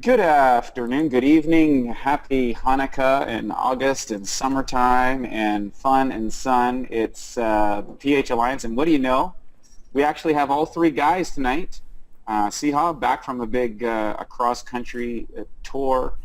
Good afternoon, good evening, happy Hanukkah and August and summertime and fun and sun. It's the PH Alliance, and what do you know? We actually have all three guys tonight. Siha back from a big cross-country tour.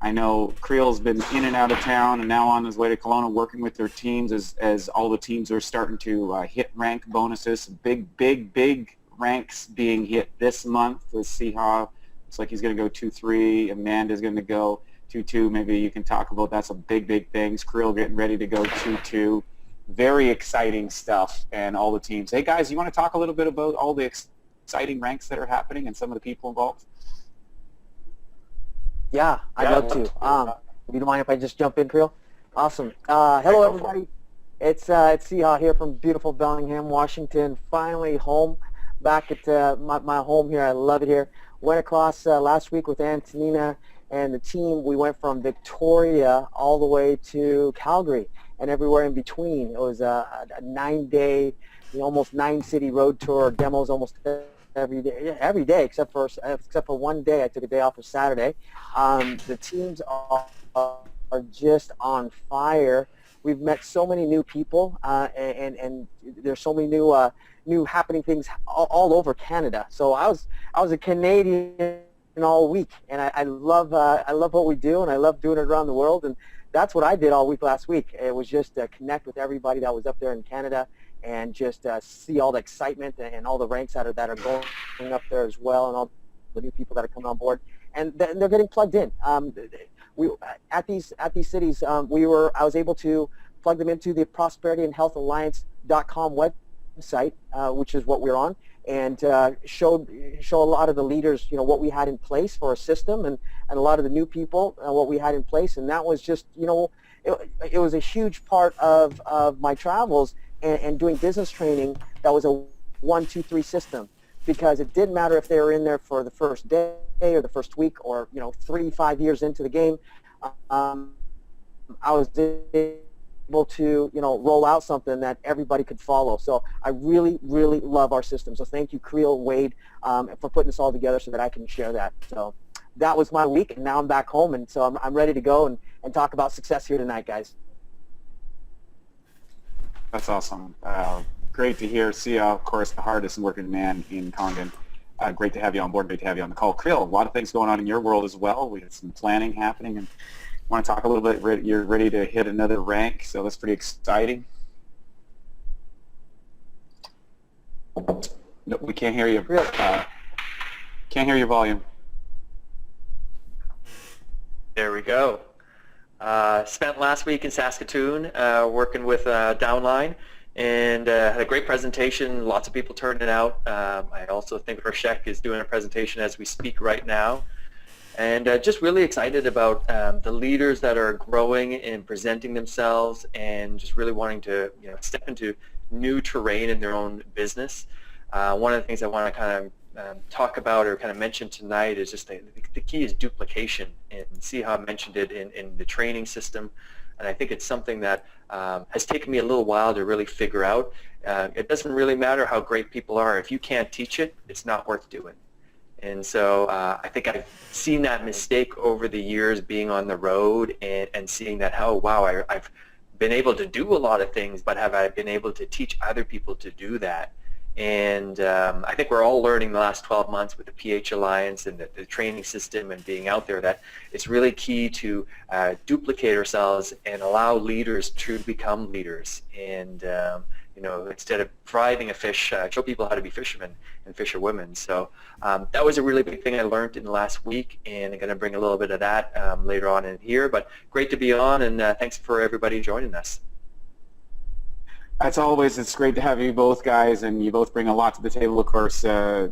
I know Creel's been in and out of town and now on his way to Kelowna working with their teams as all the teams are starting to hit rank bonuses. Big ranks being hit this month with Siha. Looks like he's going to go 2-3. Amanda's going to go 2-2. Maybe you can talk about that. Some big things. Creel getting ready to go 2-2. Very exciting stuff and all the teams. Hey, guys, you want to talk a little bit about all the exciting ranks that are happening and some of the people involved? Yeah, I'd love to. You don't mind if I just jump in, Creel? Awesome. Hello, everybody. It's Siha here from beautiful Bellingham, Washington. Finally home, back at my home here. I love it here. Went across last week with Antonina and the team. We went from Victoria all the way to Calgary and everywhere in between. It was a 9-day, almost 9-city road tour, demos almost every day except for one day. I took a day off for Saturday. The teams are just on fire. We've met so many new people, and there's so many new happening things all over Canada. So I was a Canadian all week, and I love what we do, and I love doing it around the world, and that's what I did all week last week. It was just connect with everybody that was up there in Canada, and just see all the excitement and all the ranks that are going up there as well, and all the new people that are coming on board, and they're getting plugged in. We at these cities, I was able to plug them into the prosperityandhealthalliance.com website, which is what we're on, and show a lot of the leaders, what we had in place for a system, and a lot of the new people, what we had in place, and that was just, it was a huge part of my travels and doing business training. That was a 1, 2, 3 system, because it didn't matter if they were in there for the first day or the first week or 3, 5 years into the game. I was able to roll out something that everybody could follow. So I really love our system. So thank you, Creel, Wade, for putting this all together so that I can share that. So that was my week, and now I'm back home, and so I'm ready to go and talk about success here tonight, guys. That's awesome. Great to hear. Sia, of course, the hardest working man in Congan. Great to have you on board. Great to have you on the call. Creel, a lot of things going on in your world as well. We had some planning happening, and want to talk a little bit. You're ready to hit another rank, so that's pretty exciting. No, we can't hear you. Can't hear your volume. There we go. Spent last week in Saskatoon working with Downline, and had a great presentation. Lots of people turning out. I also think Rashek is doing a presentation as we speak right now. And just really excited about the leaders that are growing and presenting themselves, and just really wanting to step into new terrain in their own business. One of the things I want to kind of talk about or kind of mention tonight is just the key is duplication, and Siha mentioned it in the training system, and I think it's something that has taken me a little while to really figure out. It doesn't really matter how great people are. If you can't teach it, it's not worth doing. And so I think I've seen that mistake over the years being on the road, and seeing that, oh wow, I've been able to do a lot of things, but have I been able to teach other people to do that? And I think we're all learning the last 12 months with the PH Alliance and the training system and being out there that it's really key to duplicate ourselves and allow leaders to become leaders. And instead of frying a fish, show people how to be fishermen and fisherwomen. So that was a really big thing I learned in the last week, and I'm going to bring a little bit of that later on in here. But great to be on, and thanks for everybody joining us. As always, it's great to have you both guys, and you both bring a lot to the table. Of course, I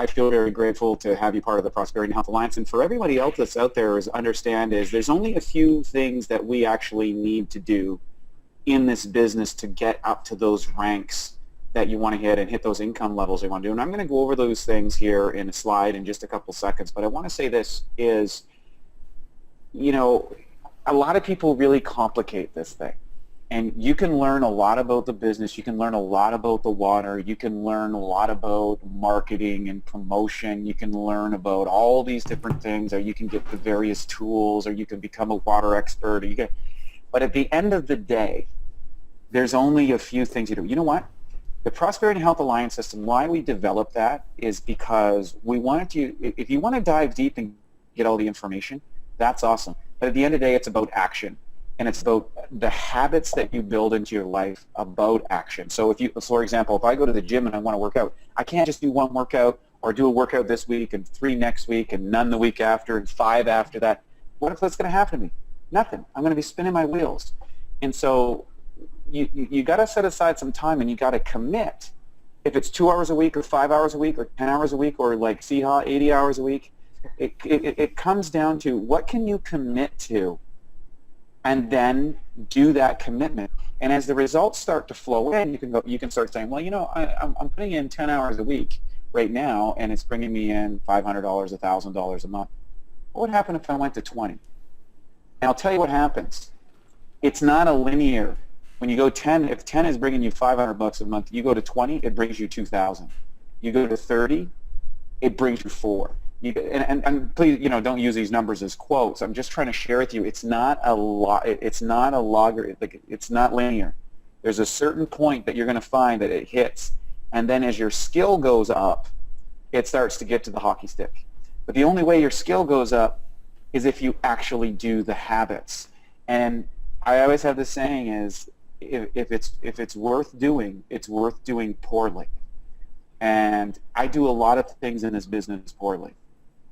feel very grateful to have you part of the Prosperity and Health Alliance. And for everybody else that's out there, there's only a few things that we actually need to do in this business to get up to those ranks that you want to hit and hit those income levels you want to do. And I'm going to go over those things here in a slide in just a couple seconds. But I want to say this is, a lot of people really complicate this thing. And you can learn a lot about the business. You can learn a lot about the water. You can learn a lot about marketing and promotion. You can learn about all these different things, or you can get the various tools, or you can become a water expert. But at the end of the day, there's only a few things you do. You know what? The Prosperity and Health Alliance system, why we developed that is because we wanted you, if you want to dive deep and get all the information, that's awesome. But at the end of the day, it's about action. And it's about the habits that you build into your life about action. So if you, for example, if I go to the gym and I want to work out, I can't just do one workout or do a workout this week and 3 next week and none the week after and 5 after that. What if that's going to happen to me? Nothing. I'm going to be spinning my wheels. And so you got to set aside some time, and you got to commit. If it's 2 hours a week or 5 hours a week or 10 hours a week or like Siha, 80 hours a week, it comes down to what can you commit to, and then do that commitment. And as the results start to flow in, you can start saying, well, you know, I'm putting in 10 hours a week right now, and it's bringing me in $500, $1,000 a month. What would happen if I went to 20? And I'll tell you what happens. It's not a linear. When you go 10, if 10 is bringing you $500 a month, you go to 20, it brings you 2,000. You go to 30, it brings you 4. And please, you know, don't use these numbers as quotes. I'm just trying to share with you. It's not a It's not a logger. It's not linear. There's a certain point that you're going to find that it hits, and then as your skill goes up, it starts to get to the hockey stick. But the only way your skill goes up is if you actually do the habits. And I always have this saying is, if it's worth doing, it's worth doing poorly. And I do a lot of things in this business poorly.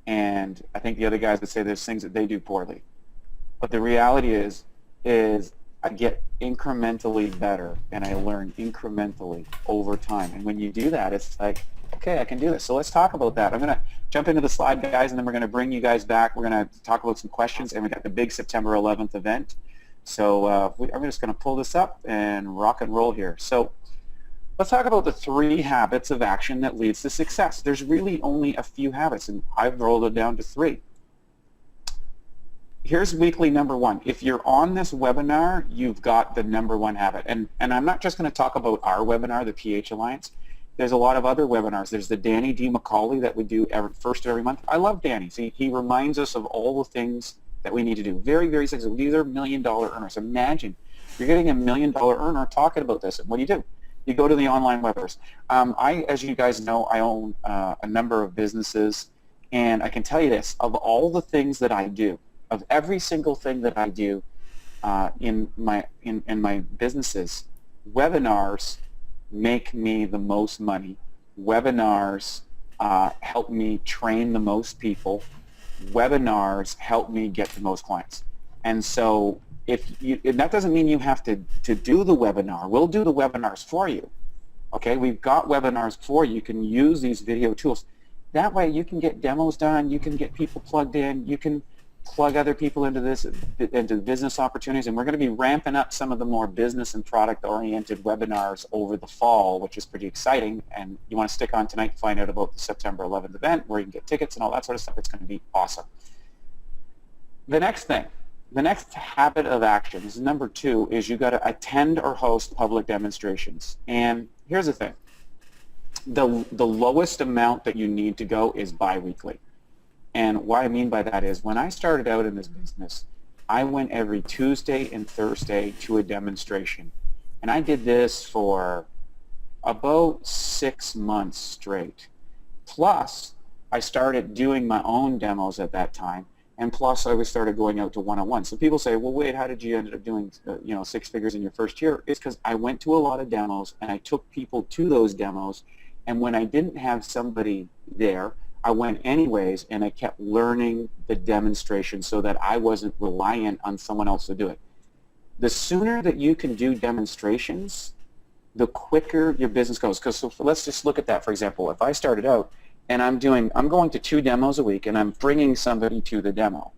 And I think the other guys would say there's things that they do poorly. But the reality is I get incrementally better, and I learn incrementally over time. And when you do that, it's like, okay, I can do this. So let's talk about that. I'm going to jump into the slide, guys, and then we're going to bring you guys back. We're going to talk about some questions, and we got the big September 11th event. So I'm just going to pull this up and rock and roll here. So let's talk about the 3 habits of action that leads to success. There's really only a few habits, and I've rolled it down to 3. Here's weekly number 1. If you're on this webinar, you've got the number 1 habit. And I'm not just going to talk about our webinar, the PH Alliance. There's a lot of other webinars. There's the Danny D. McCauley that we do first every month. I love Danny. See, he reminds us of all the things that we need to do. Very, very successful. These are $1 million earners. Imagine you're getting a $1 million earner talking about this. And what do? You go to the online webinars. As you guys know, I own a number of businesses, and I can tell you this, of all the things that I do, of every single thing that I do in my businesses, webinars make me the most money. Webinars help me train the most people. Webinars help me get the most clients. And so and that doesn't mean you have to do the webinar. We'll do the webinars for you. Okay, we've got webinars for you. You can use these video tools. That way you can get demos done, you can get people plugged in, you can plug other people into business opportunities, and we're going to be ramping up some of the more business and product-oriented webinars over the fall, which is pretty exciting. And you want to stick on tonight and find out about the September 11th event where you can get tickets and all that sort of stuff. It's going to be awesome. The next thing, the next habit of action, this is number 2, is you got to attend or host public demonstrations. And here's the thing. The lowest amount that you need to go is biweekly. And what I mean by that is when I started out in this business, I went every Tuesday and Thursday to a demonstration. And I did this for about 6 months straight. Plus, I started doing my own demos at that time. And plus, I started going out to one-on-one. So people say, well, wait, how did you end up doing 6 figures in your first year? It's because I went to a lot of demos, and I took people to those demos. And when I didn't have somebody there, I went anyways, and I kept learning the demonstration so that I wasn't reliant on someone else to do it. The sooner that you can do demonstrations, the quicker your business goes. So let's just look at that. For example, if I started out and I'm going to 2 demos a week, and I'm bringing somebody to the demo.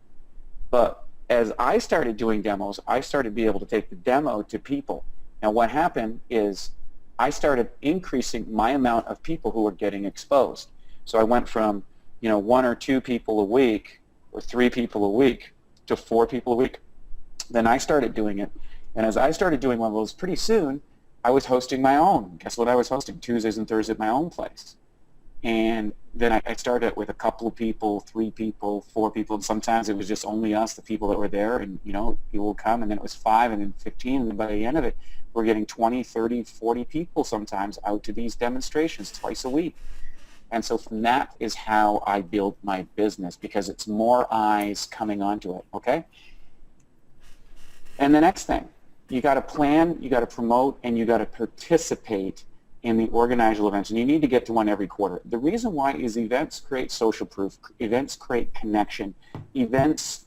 But as I started doing demos, I started to be able to take the demo to people. Now what happened is I started increasing my amount of people who were getting exposed. So I went from 1 or 2 people a week or 3 people a week to 4 people a week. Then I started doing it, And as I started doing one of those, pretty soon, I was hosting my own. Guess what I was hosting? Tuesdays and Thursdays at my own place. And then I started with a couple of people, 3 people, 4 people, and sometimes it was just only us, the people that were there, and people would come, and then it was 5, and then 15, and then by the end of it, we're getting 20, 30, 40 people sometimes out to these demonstrations twice a week. And so from that is how I build my business, because it's more eyes coming onto it, okay? And the next thing, you got to plan, you got to promote, and you got to participate in the organizational events, and you need to get to one every quarter. The reason why is events create social proof, events create connection, events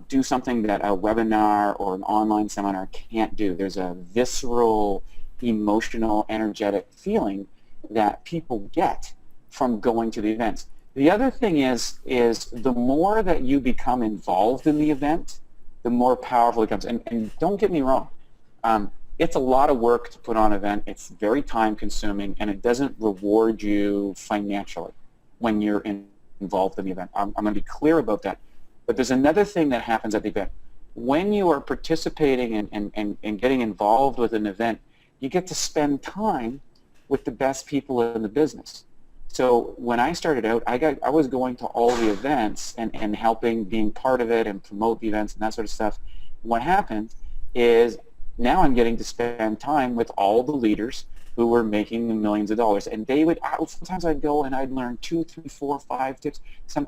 do something that a webinar or an online seminar can't do. There's a visceral, emotional, energetic feeling that people get from going to the events. The other thing is the more that you become involved in the event, the more powerful it becomes. And don't get me wrong, it's a lot of work to put on an event. It's very time consuming, and it doesn't reward you financially when you're involved in the event. I'm going to be clear about that. But there's another thing that happens at the event. When you are participating and getting involved with an event, you get to spend time with the best people in the business. So when I started out, I was going to all the events and helping, being part of it and promote the events and that sort of stuff. What happened is now I'm getting to spend time with all the leaders who were making millions of dollars. And they would, sometimes I'd go and I'd learn 2, 3, 4, 5 tips.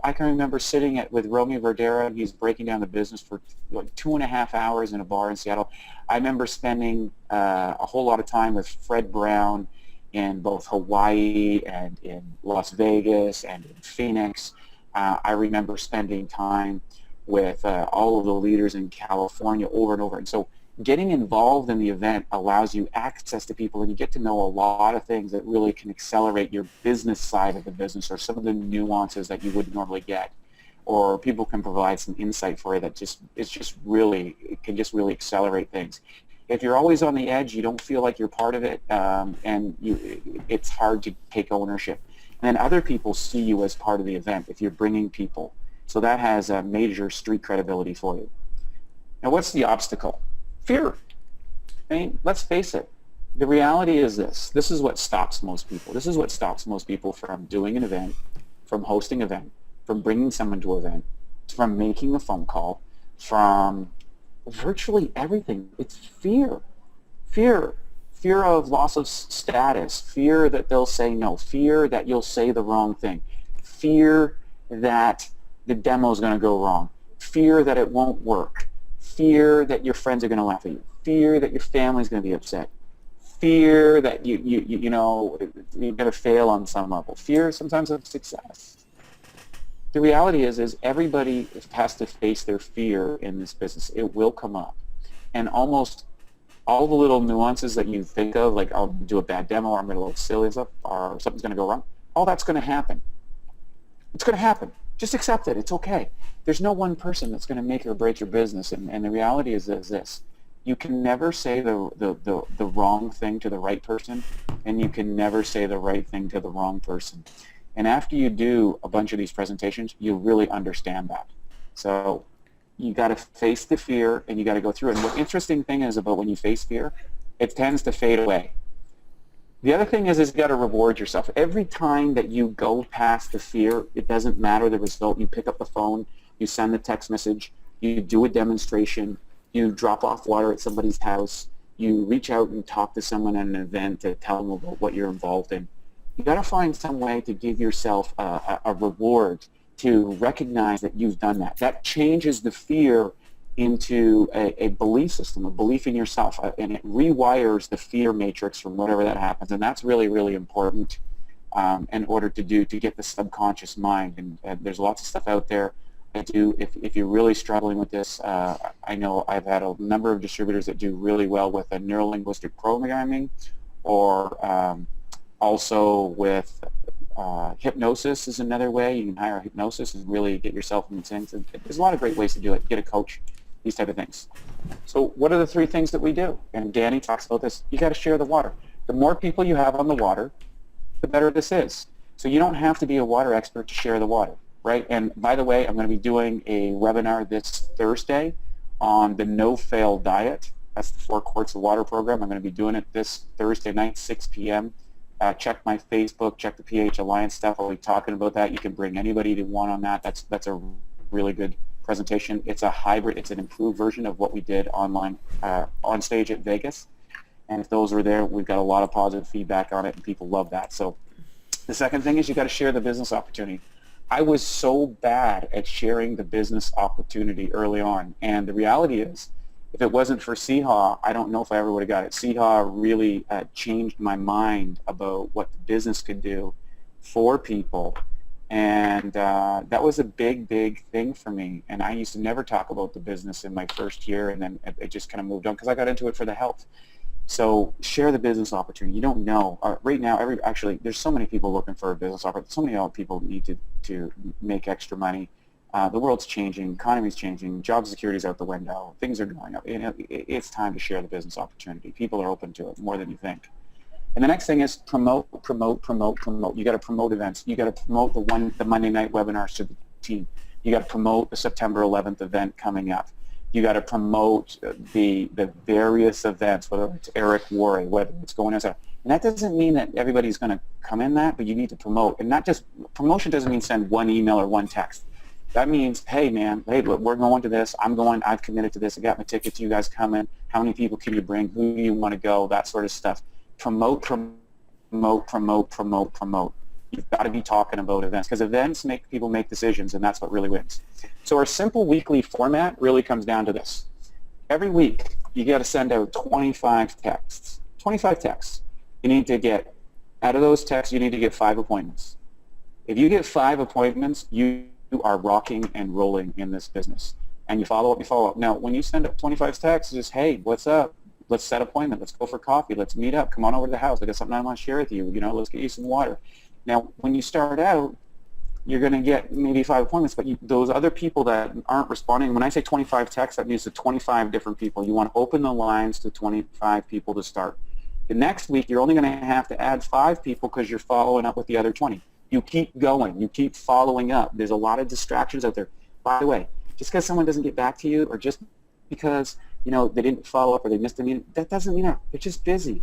I can remember sitting with Romeo Verdera, and he's breaking down the business for like 2.5 hours in a bar in Seattle. I remember spending a whole lot of time with Fred Brown in both Hawaii and in Las Vegas and in Phoenix. I remember spending time with all of the leaders in California over and over. And so getting involved in the event allows you access to people, and you get to know a lot of things that really can accelerate your business side of the business, or some of the nuances that you wouldn't normally get, or people can provide some insight for you that it can just really accelerate things. If you're always on the edge, you don't feel like you're part of it, and it's hard to take ownership. And then other people see you as part of the event if you're bringing people. So that has a major street credibility for you. Now, what's the obstacle? Fear. I mean, let's face it. The reality is this. This is what stops most people. This is what stops most people from doing an event, from hosting an event, from bringing someone to an event, from making a phone call, from virtually everything. It's fear. Fear. Fear of loss of status. Fear that they'll say no. Fear that you'll say the wrong thing. Fear that the demo is going to go wrong. Fear that it won't work. Fear that your friends are going to laugh at you. Fear that your family's going to be upset. Fear that you're going to fail on some level. Fear sometimes of success. The reality is everybody has to face their fear in this business. It will come up. And almost all the little nuances that you think of, like I'll do a bad demo, or I'm going to look silly and stuff, or something's going to go wrong, all that's going to happen. It's going to happen. Just accept it. It's okay. There's no one person that's going to make or break your business. And the reality is this. You can never say the wrong thing to the right person, and you can never say the right thing to the wrong person. And after you do a bunch of these presentations, you really understand that. So you got to face the fear, and you got to go through it. And what interesting thing is about when you face fear, it tends to fade away. The other thing is you got to reward yourself. Every time that you go past the fear, it doesn't matter the result. You pick up the phone, you send the text message, you do a demonstration, you drop off water at somebody's house, you reach out and talk to someone at an event to tell them about what you're involved in. You got to find some way to give yourself a reward, to recognize that you've done that. That changes the fear into a belief system, a belief in yourself, and it rewires the fear matrix from whatever that happens. And that's really, really important in order to get the subconscious mind. And there's lots of stuff out there. If you're really struggling with this, I know I've had a number of distributors that do really well with a neuro-linguistic programming, or also with hypnosis is another way. You can hire a hypnosis and really get yourself in things. There's a lot of great ways to do it. Get a coach, these type of things. So what are the 3 things that we do? And Danny talks about this. You got to share the water. The more people you have on the water, the better this is. So you don't have to be a water expert to share the water, right? And by the way, I'm going to be doing a webinar this Thursday on the no-fail diet. That's the 4 Quarts of Water program. I'm going to be doing it this Thursday night, 6 p.m. Check my Facebook, check the PH Alliance stuff. I'll be talking about that. You can bring anybody you want on that. That's a really good presentation. It's a hybrid. It's an improved version of what we did online on stage at Vegas. And if those were there, we've got a lot of positive feedback on it, and people love that. So the second thing is you got to share the business opportunity. I was so bad at sharing the business opportunity early on, and the reality is, if it wasn't for CHA, I don't know if I ever would have got it. CHA really changed my mind about what the business could do for people, and that was a big, big thing for me. And I used to never talk about the business in my first year, and then it just kind of moved on because I got into it for the health. So share the business opportunity. You don't know. Right now, actually, there's so many people looking for a business opportunity. So many people need to make extra money. The world's changing. Economy's changing. Job security's out the window. Things are going up. It's time to share the business opportunity. People are open to it more than you think. And the next thing is promote, promote, promote, promote. You got to promote events. You got to promote the Monday night webinars to the team. You got to promote the September 11th event coming up. You got to promote the various events, whether it's Eric Worre, whether it's going as a, and that doesn't mean that everybody's going to come in that, but you need to promote. And not just, promotion doesn't mean send one email or one text. That means, hey man, hey, look, we're going to this, I'm going, I've committed to this, I got my tickets, you guys coming, how many people can you bring, who do you want to go, that sort of stuff. Promote, promote, promote, promote, promote. You've got to be talking about events, because events make people make decisions, and that's what really wins. So our simple weekly format really comes down to this. Every week, you got to send out 25 texts. 25 texts. You need to get, out of those texts, you need to get 5 appointments. If you get 5 appointments, you are rocking and rolling in this business. And you follow up, you follow up. Now, when you send up 25 texts, just, hey, what's up? Let's set an appointment. Let's go for coffee. Let's meet up. Come on over to the house. I got something I want to share with you. You know, let's get you some water. Now, when you start out, you're going to get maybe 5 appointments, but those other people that aren't responding, when I say 25 texts, that means to 25 different people. You want to open the lines to 25 people to start. The next week, you're only going to have to add 5 people because you're following up with the other 20. You keep going. You keep following up. There's a lot of distractions out there. By the way, just because someone doesn't get back to you, or just because they didn't follow up or they missed a meeting, that doesn't mean that. They're just busy.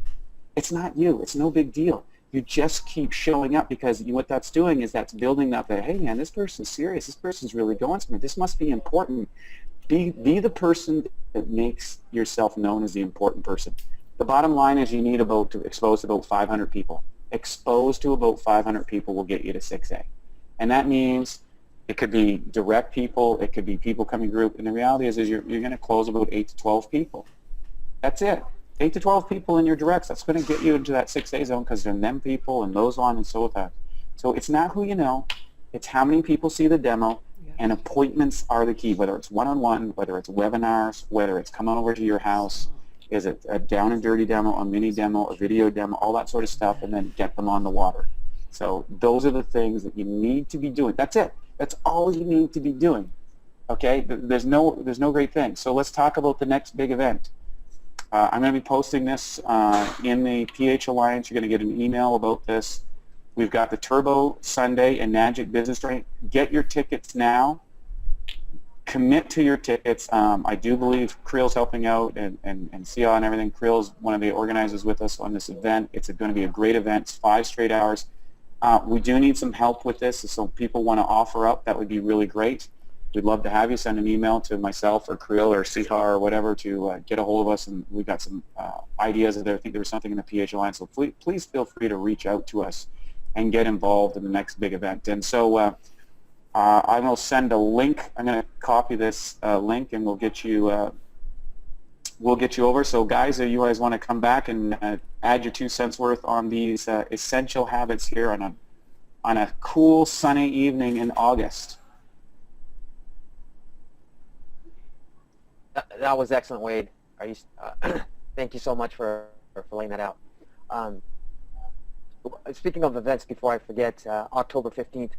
It's not you. It's no big deal. You just keep showing up, because what that's doing is that's building up that, hey man, this person's serious. This person's really going somewhere. This must be important. Be the person that makes yourself known as the important person. The bottom line is you need to expose to about 500 people. Exposed to about 500 people will get you to 6A. And that means it could be direct people, it could be people coming group, and the reality is you're going to close about 8 to 12 people. That's it. 8 to 12 people in your directs. That's going to get you into that 6A zone, because they're them people and those on and so forth. So it's not who you know, it's how many people see the demo, and appointments are the key, whether it's one-on-one, whether it's webinars, whether it's coming over to your house. Is it a down and dirty demo, a mini demo, a video demo, all that sort of stuff, and then get them on the water. So those are the things that you need to be doing. That's it. That's all you need to be doing. Okay? There's no great thing. So let's talk about the next big event. I'm going to be posting this in the PH Alliance. You're going to get an email about this. We've got the Turbo Sunday and Magic Business Train. Get your tickets now. Commit to your tickets. I do believe Creel's helping out, and Sia and everything. Creel's one of the organizers with us on this event. It's going to be a great event. It's 5 straight hours. We do need some help with this, so people want to offer up. That would be really great. We'd love to have you. Send an email to myself or Creel or Sia or whatever to get a hold of us, and we've got some ideas there. I think there was something in the PH Alliance, so please feel free to reach out to us and get involved in the next big event. And so I will send a link. I'm going to copy this link, and we'll get you over. So guys, if you guys want to come back and add your 2 cents worth on these essential habits here on a cool sunny evening in August. That was excellent, Wade. Thank you so much for laying that out. Speaking of events, before I forget, October 15th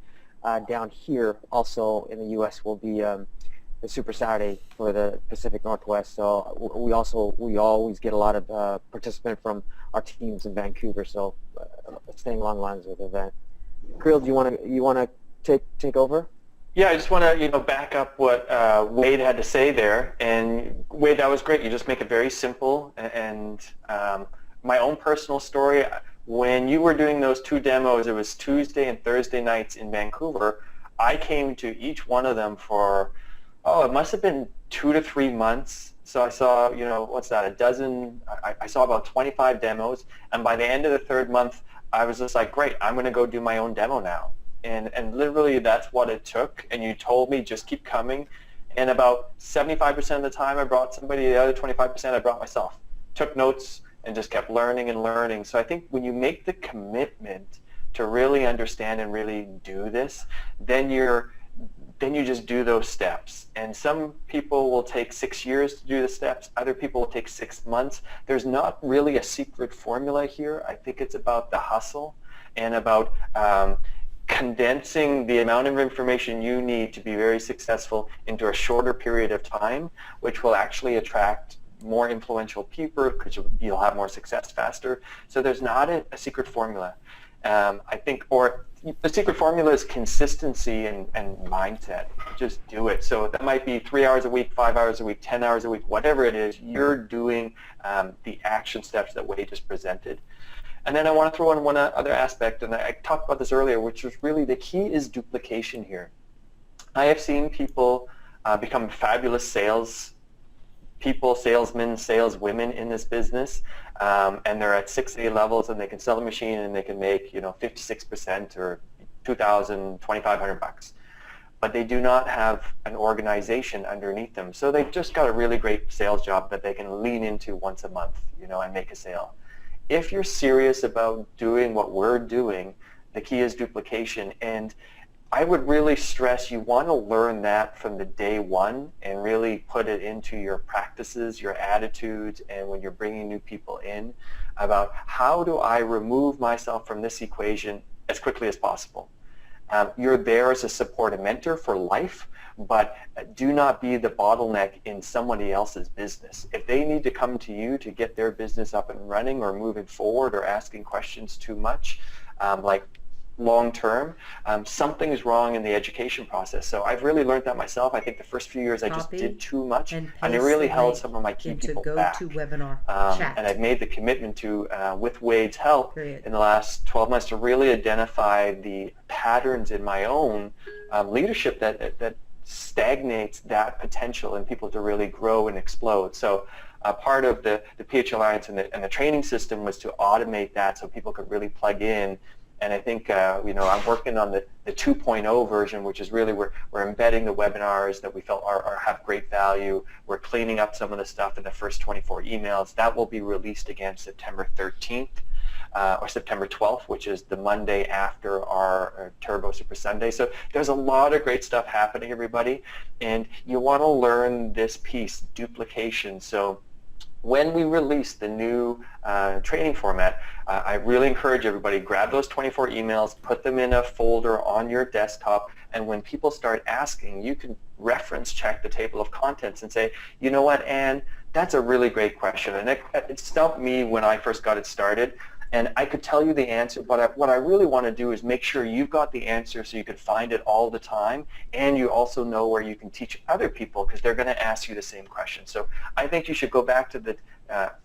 down here, also in the U.S., will be the Super Saturday for the Pacific Northwest. So we always get a lot of participants from our teams in Vancouver. So staying along the lines with the event. Creel, do you want to take over? Yeah, I just want to, back up what Wade had to say there. And Wade, that was great. You just make it very simple. And my own personal story, when you were doing those 2 demos, it was Tuesday and Thursday nights in Vancouver. I came to each one of them for, it must have been 2 to 3 months. So I saw, what's that, a dozen, I saw about 25 demos. And by the end of the 3rd month, I was just like, great, I'm going to go do my own demo now. And literally that's what it took. And you told me just keep coming. And about 75% of the time I brought somebody, the other 25% I brought myself. Took notes and just kept learning and learning. So I think when you make the commitment to really understand and really do this, then you just do those steps. And some people will take 6 years to do the steps. Other people will take 6 months. There's not really a secret formula here. I think it's about the hustle and about condensing the amount of information you need to be very successful into a shorter period of time, which will actually attract more influential people because you'll have more success faster. So there's not a secret formula. I think, or the secret formula is consistency and mindset. Just do it. So that might be 3 hours a week, 5 hours a week, 10 hours a week, whatever it is, you're doing the action steps that Wade just presented. And then I want to throw in one other aspect, and I talked about this earlier, which was really the key is duplication here. I have seen people become fabulous salesmen, saleswomen in this business, and they're at 6A levels, and they can sell a machine and they can make 56% or $2,000, $2,500. But they do not have an organization underneath them. So they've just got a really great sales job that they can lean into once a month, and make a sale. If you're serious about doing what we're doing, the key is duplication. And I would really stress you want to learn that from the day one and really put it into your practices, your attitudes, and when you're bringing new people in about how do I remove myself from this equation as quickly as possible. You're there as a support and mentor for life, but do not be the bottleneck in somebody else's business. If they need to come to you to get their business up and running or moving forward or asking questions too much, like long term, something's wrong in the education process. So I've really learned that myself. I think the first few years I just did too much, and it really held some of my key people back. Webinar and I've made the commitment to, with Wade's help in the last 12 months, to really identify the patterns in my own leadership that stagnates that potential in people to really grow and explode. So part of the PH Alliance and the training system was to automate that so people could really plug in. And I think, I'm working on the 2.0 version, which is really we're embedding the webinars that we felt have great value. We're cleaning up some of the stuff in the first 24 emails. That will be released again September 13th or September 12th, which is the Monday after our Turbo Super Sunday. So there's a lot of great stuff happening, everybody. And you want to learn this piece, duplication. So when we release the new training format, I really encourage everybody, grab those 24 emails, put them in a folder on your desktop, and when people start asking, you can reference check the table of contents and say, you know what, Anne, that's a really great question. And it stumped me when I first got it started. And I could tell you the answer, but what I really want to do is make sure you've got the answer so you can find it all the time, and you also know where you can teach other people because they're going to ask you the same question. So I think you should go back to the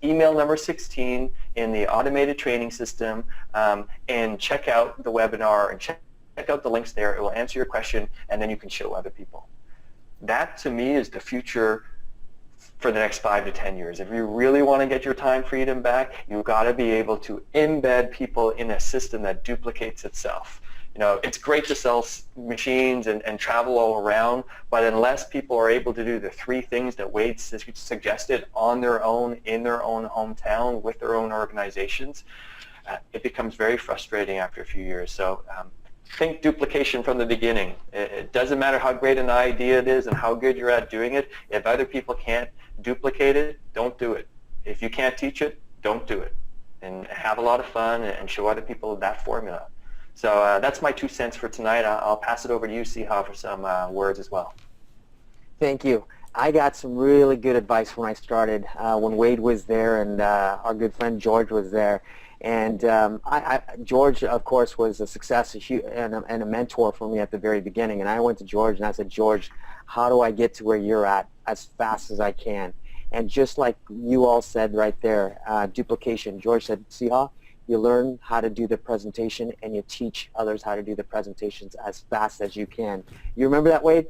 email number 16 in the automated training system and check out the webinar and check out the links there. It will answer your question, and then you can show other people. That, to me, is the future for the next 5 to 10 years. If you really want to get your time freedom back, you've got to be able to embed people in a system that duplicates itself. It's great to sell machines and travel all around, but unless people are able to do the 3 things that Wade suggested on their own, in their own hometown, with their own organizations, it becomes very frustrating after a few years. So think duplication from the beginning. It doesn't matter how great an idea it is and how good you're at doing it. If other people can't duplicate it, don't do it. If you can't teach it, don't do it. And have a lot of fun and show other people that formula. So that's my 2 cents for tonight. I'll pass it over to you, Siha, for some words as well. Thank you. I got some really good advice when I started, when Wade was there and our good friend George was there. And George, of course, was a success and a mentor for me at the very beginning. And I went to George and I said, George, how do I get to where you're at as fast as I can? And just like you all said right there, duplication. George said, Siha, you learn how to do the presentation and you teach others how to do the presentations as fast as you can. You remember that, Wade?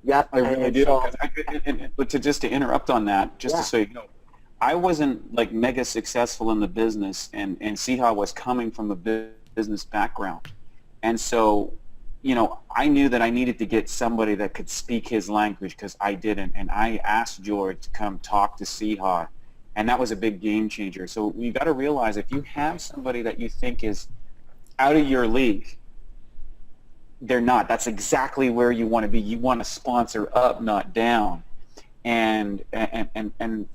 Yeah, I really do. So, But just to interrupt on that, just yeah. to so you know, I wasn't like mega successful in the business, and Siha was coming from a business background, and so, you know, I knew that I needed to get somebody that could speak his language because I didn't, and I asked George to come talk to Siha, and that was a big game changer. So you got to realize if you have somebody that you think is out of your league, they're not. That's exactly where you want to be. You want to sponsor up, not down. And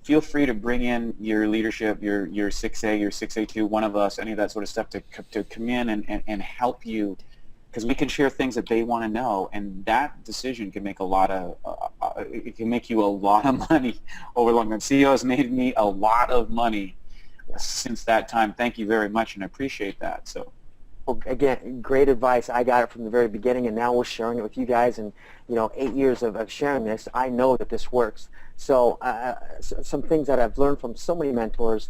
feel free to bring in your leadership, your 6A, your 6A2, one of us, any of that sort of stuff to come in and help you, because we can share things that they want to know, and that decision can make a lot of it can make you a lot of money over long run. CEO has made me a lot of money since that time. Thank you very much, and I appreciate that. So. Well, again, great advice. I got it from the very beginning, and now we're sharing it with you guys. And 8 years of sharing this, I know that this works. So some things that I've learned from so many mentors,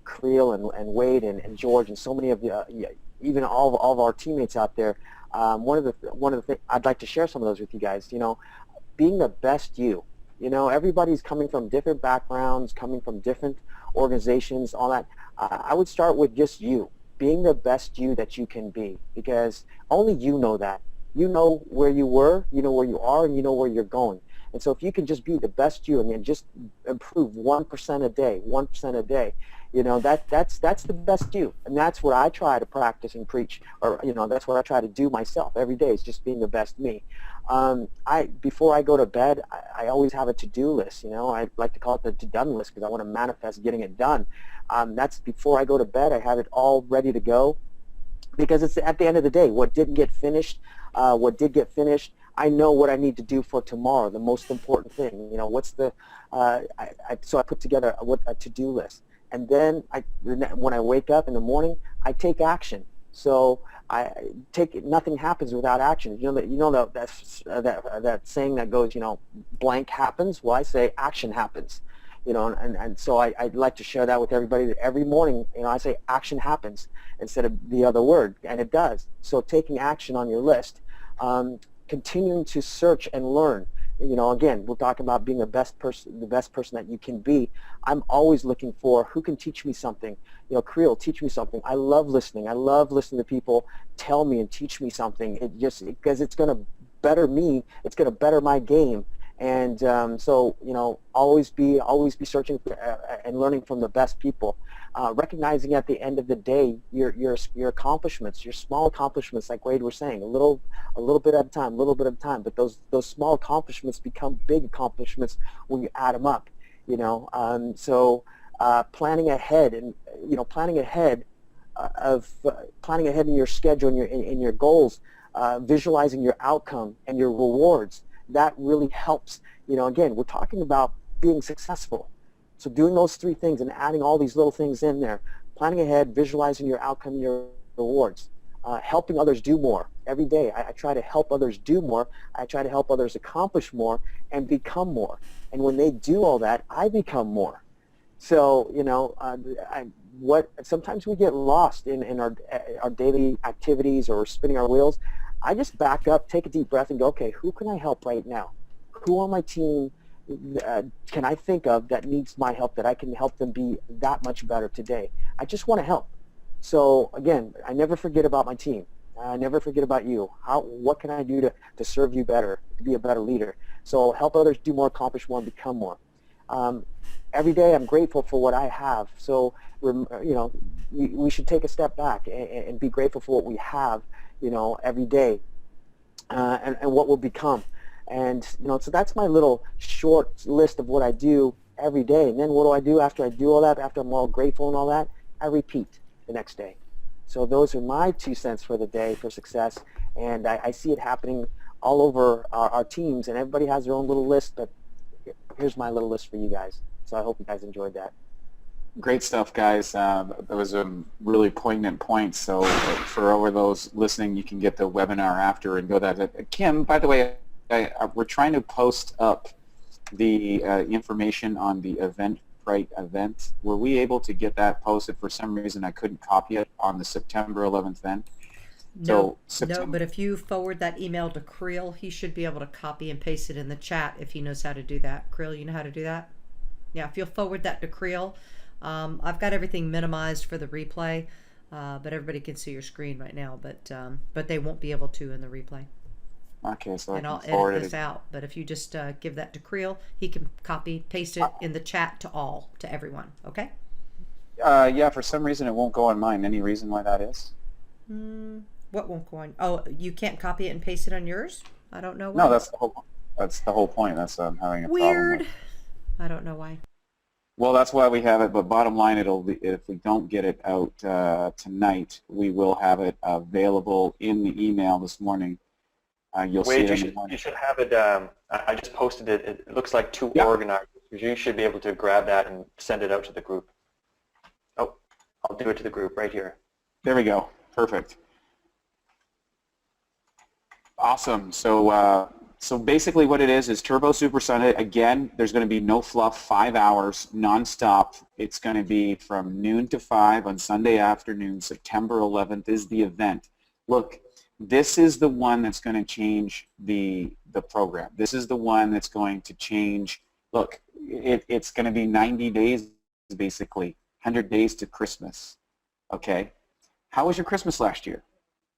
Creel and Wade and George, and so many of you, even all of our teammates out there. One of the things I'd like to share some of those with you guys. Being the best you. Everybody's coming from different backgrounds, coming from different organizations, all that. I would start with just you. Being the best you that you can be, because only you know that. You know where you were, you know where you are, and you know where you're going. And so if you can just be the best you and then just improve 1% a day, 1% a day, that's the best you. And that's what I try to practice and preach, or that's what I try to do myself every day, is just being the best me. Before I go to bed, I always have a to-do list. I like to call it the to-done list because I want to manifest getting it done. That's before I go to bed. I have it all ready to go, because it's at the end of the day. What did get finished, I know what I need to do for tomorrow, the most important thing. So I put together a to-do list. And then when I wake up in the morning, I take action. So nothing happens without action. That saying that goes, blank happens. Well, I say action happens. And so I'd like to share that with everybody, that every morning, I say action happens instead of the other word, and it does. So taking action on your list, continuing to search and learn. Again, we're talking about being the best person that you can be. I'm always looking for who can teach me something. Creel, teach me something. I love listening. I love listening to people tell me and teach me something. Because it's going to better me. It's going to better my game. And so always be searching for, and learning from the best people, recognizing at the end of the day your accomplishments, your small accomplishments, like Wade was saying, a little bit at a time, but those small accomplishments become big accomplishments when you add them up. So planning ahead in your schedule and in your goals, visualizing your outcome and your rewards. That really helps. Again, we're talking about being successful. So doing those three things and adding all these little things in there, planning ahead, visualizing your outcome, your rewards, helping others do more. Every day I try to help others do more. I try to help others accomplish more and become more. And when they do all that, I become more. So, sometimes we get lost in our daily activities or spinning our wheels. I just back up, take a deep breath, and go, okay, who can I help right now? Who on my team can I think of that needs my help, that I can help them be that much better today? I just want to help. So again, I never forget about my team. I never forget about you. What can I do to serve you better, to be a better leader? So help others do more, accomplish more, and become more. Every day I'm grateful for what I have. So we should take a step back and be grateful for what we have, every day, and what will become. And so that's my little short list of what I do every day. And then what do I do after I do all that? After I'm all grateful and all that, I repeat the next day. So those are my 2 cents for the day for success. And I see it happening all over our teams, and everybody has their own little list, but here's my little list for you guys. So I hope you guys enjoyed that. Great stuff, guys. That was a really poignant point. So for over those listening, you can get the webinar after and go that. Kim, by the way, we're trying to post up the information on the Eventbrite event. Were we able to get that posted? For some reason, I couldn't copy it on the September 11th event. No, no, but if you forward that email to Creel, he should be able to copy and paste it in the chat if he knows how to do that. Creel, you know how to do that? Yeah, if you'll forward that to Creel. I've got everything minimized for the replay, but everybody can see your screen right now, but they won't be able to in the replay. Okay, so And I I'll can forward edit this it. out, but if you just give that to Creel, he can copy, paste it in the chat to everyone, okay? Yeah, for some reason it won't go on mine. Any reason why that is? What won't go on? Oh, you can't copy it and paste it on yours? I don't know why. No, that's the whole point. That's I'm having a problem Weird. with. I don't know why. Well, that's why we have it. But bottom line, it'll be, if we don't get it out tonight, we will have it available in the email this morning. You'll see Wade, it in the you morning. should have it. I just posted it. It looks like two Yeah. organizers. You should be able to grab that and send it out to the group. Oh, I'll do it to the group right here. There we go. Perfect. Awesome. So basically what it is Turbo Super Sunday. Again, there's going to be no fluff, 5 hours, nonstop. It's going to be from noon to 5 on Sunday afternoon. September 11th is the event. Look, this is the one that's going to change the program. This is the one that's going to change. Look, it's going to be 90 days, basically, 100 days to Christmas. Okay? How was your Christmas last year?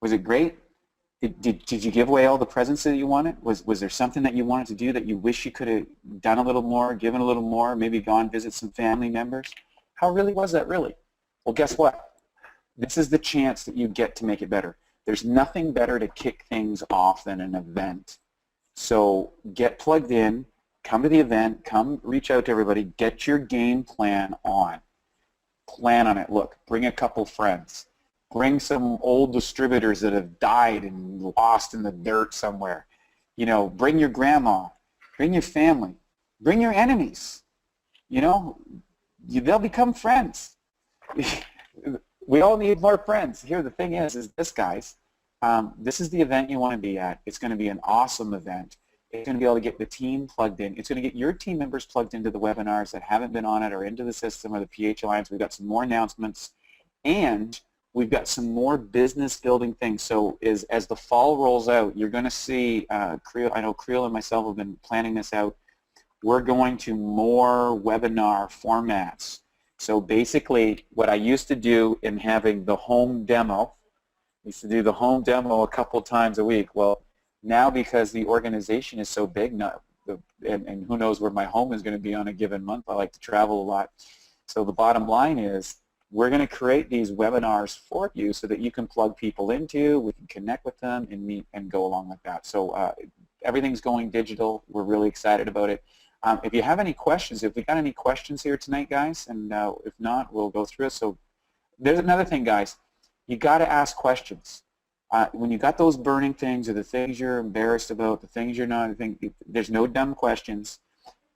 Was it great? Did you give away all the presents that you wanted? Was there something that you wanted to do that you wish you could have done a little more, given a little more, maybe gone visit some family members? How really was that really? Well, guess what? This is the chance that you get to make it better. There's nothing better to kick things off than an event. So get plugged in, come to the event, come reach out to everybody, get your game plan on. Plan on it. Look, bring a couple friends. Bring some old distributors that have died and lost in the dirt somewhere. You know, bring your grandma, bring your family, bring your enemies. You know, they'll become friends. We all need more friends. Here, the thing is this, guys, this is the event you want to be at. It's going to be an awesome event. It's going to be able to get the team plugged in. It's going to get your team members plugged into the webinars that haven't been on it or into the system or the PH Alliance. We've got some more announcements, and we've got some more business building things. So as the fall rolls out, you're going to see, Creel, I know Creel and myself have been planning this out. We're going to more webinar formats. So basically what I used to do in having the home demo, I used to do the home demo a couple times a week. Well, now because the organization is so big, and who knows where my home is going to be on a given month, I like to travel a lot. So the bottom line is, we're going to create these webinars for you so that you can plug people into, we can connect with them and meet and go along like that. So everything's going digital. We're really excited about it. If you have any questions, if we got any questions here tonight, guys, and if not, we'll go through it. So there's another thing, guys. You got to ask questions. When you got those burning things or the things you're embarrassed about, the things you're not, there's no dumb questions.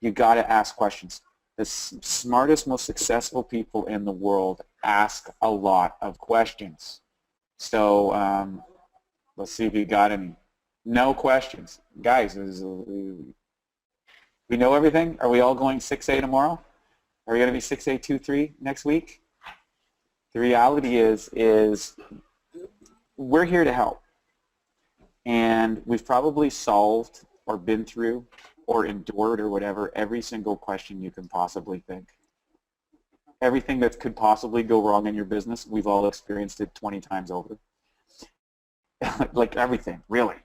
You got to ask questions. The smartest, most successful people in the world ask a lot of questions. So let's see if you got any. No questions. Guys, we know everything? Are we all going 6A tomorrow? Are we going to be 6A23 next week? The reality is we're here to help. And we've probably solved or been through or endured or whatever, every single question you can possibly think. Everything that could possibly go wrong in your business, we've all experienced it 20 times over. Like everything, really.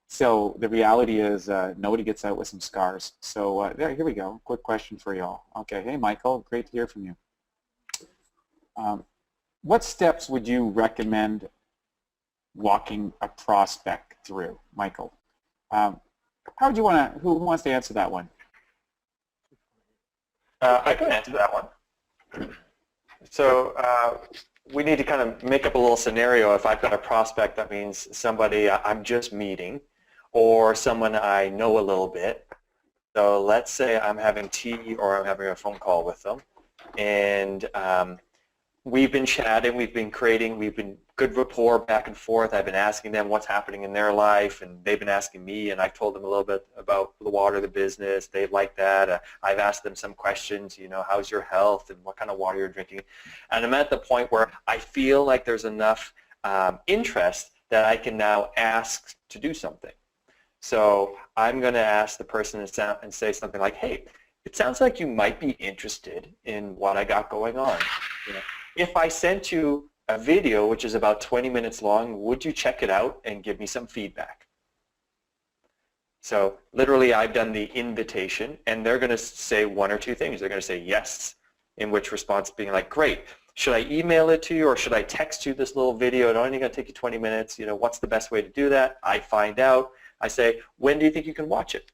So the reality is nobody gets out with some scars. So here we go. Quick question for y'all. Okay, hey Michael, great to hear from you. What steps would you recommend walking a prospect through, Michael? How would you want to, who wants to answer that one? I can answer that one. So we need to kind of make up a little scenario. If I've got a prospect, that means somebody I'm just meeting or someone I know a little bit. So let's say I'm having tea or I'm having a phone call with them. and we've been chatting, we've been good rapport back and forth. I've been asking them what's happening in their life, and they've been asking me, and I've told them a little bit about the water, the business. They like that. I've asked them some questions, how's your health and what kind of water you're drinking. And I'm at the point where I feel like there's enough interest that I can now ask to do something. So I'm going to ask the person and say something like, hey, it sounds like you might be interested in what I got going on. If I sent you a video which is about 20 minutes long, would you check it out and give me some feedback? So literally I've done the invitation, and they're going to say one or two things. They're going to say yes, in which response being like, great, should I email it to you or should I text you this little video? It's only going to take you 20 minutes. What's the best way to do that? I find out. I say, when do you think you can watch it?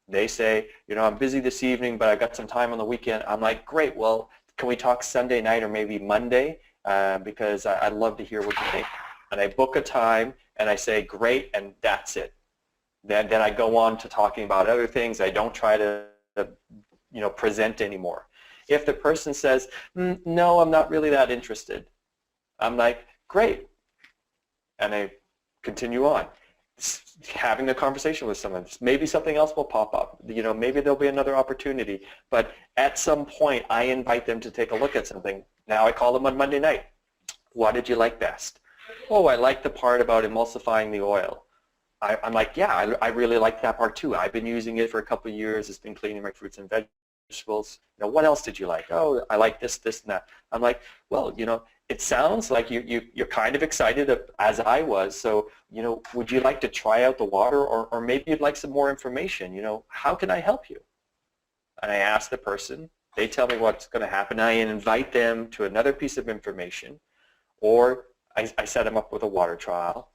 They say, I'm busy this evening, but I've got some time on the weekend. I'm like, great, well, can we talk Sunday night or maybe Monday? Because I'd love to hear what you think. And I book a time, and I say, great, and that's it. Then I go on to talking about other things. I don't try to present anymore. If the person says, no, I'm not really that interested, I'm like, great. And I continue on. Having a conversation with someone. Maybe something else will pop up. Maybe there'll be another opportunity. But at some point, I invite them to take a look at something. Now I call them on Monday night. What did you like best? Oh, I like the part about emulsifying the oil. I'm like, yeah, I really like that part too. I've been using it for a couple of years. It's been cleaning my fruits and vegetables. What else did you like? Oh, I like this, and that. I'm like, well, it sounds like you're kind of excited as I was. So, would you like to try out the water, or maybe you'd like some more information? How can I help you? And I ask the person. They tell me what's going to happen. I invite them to another piece of information, or I set them up with a water trial.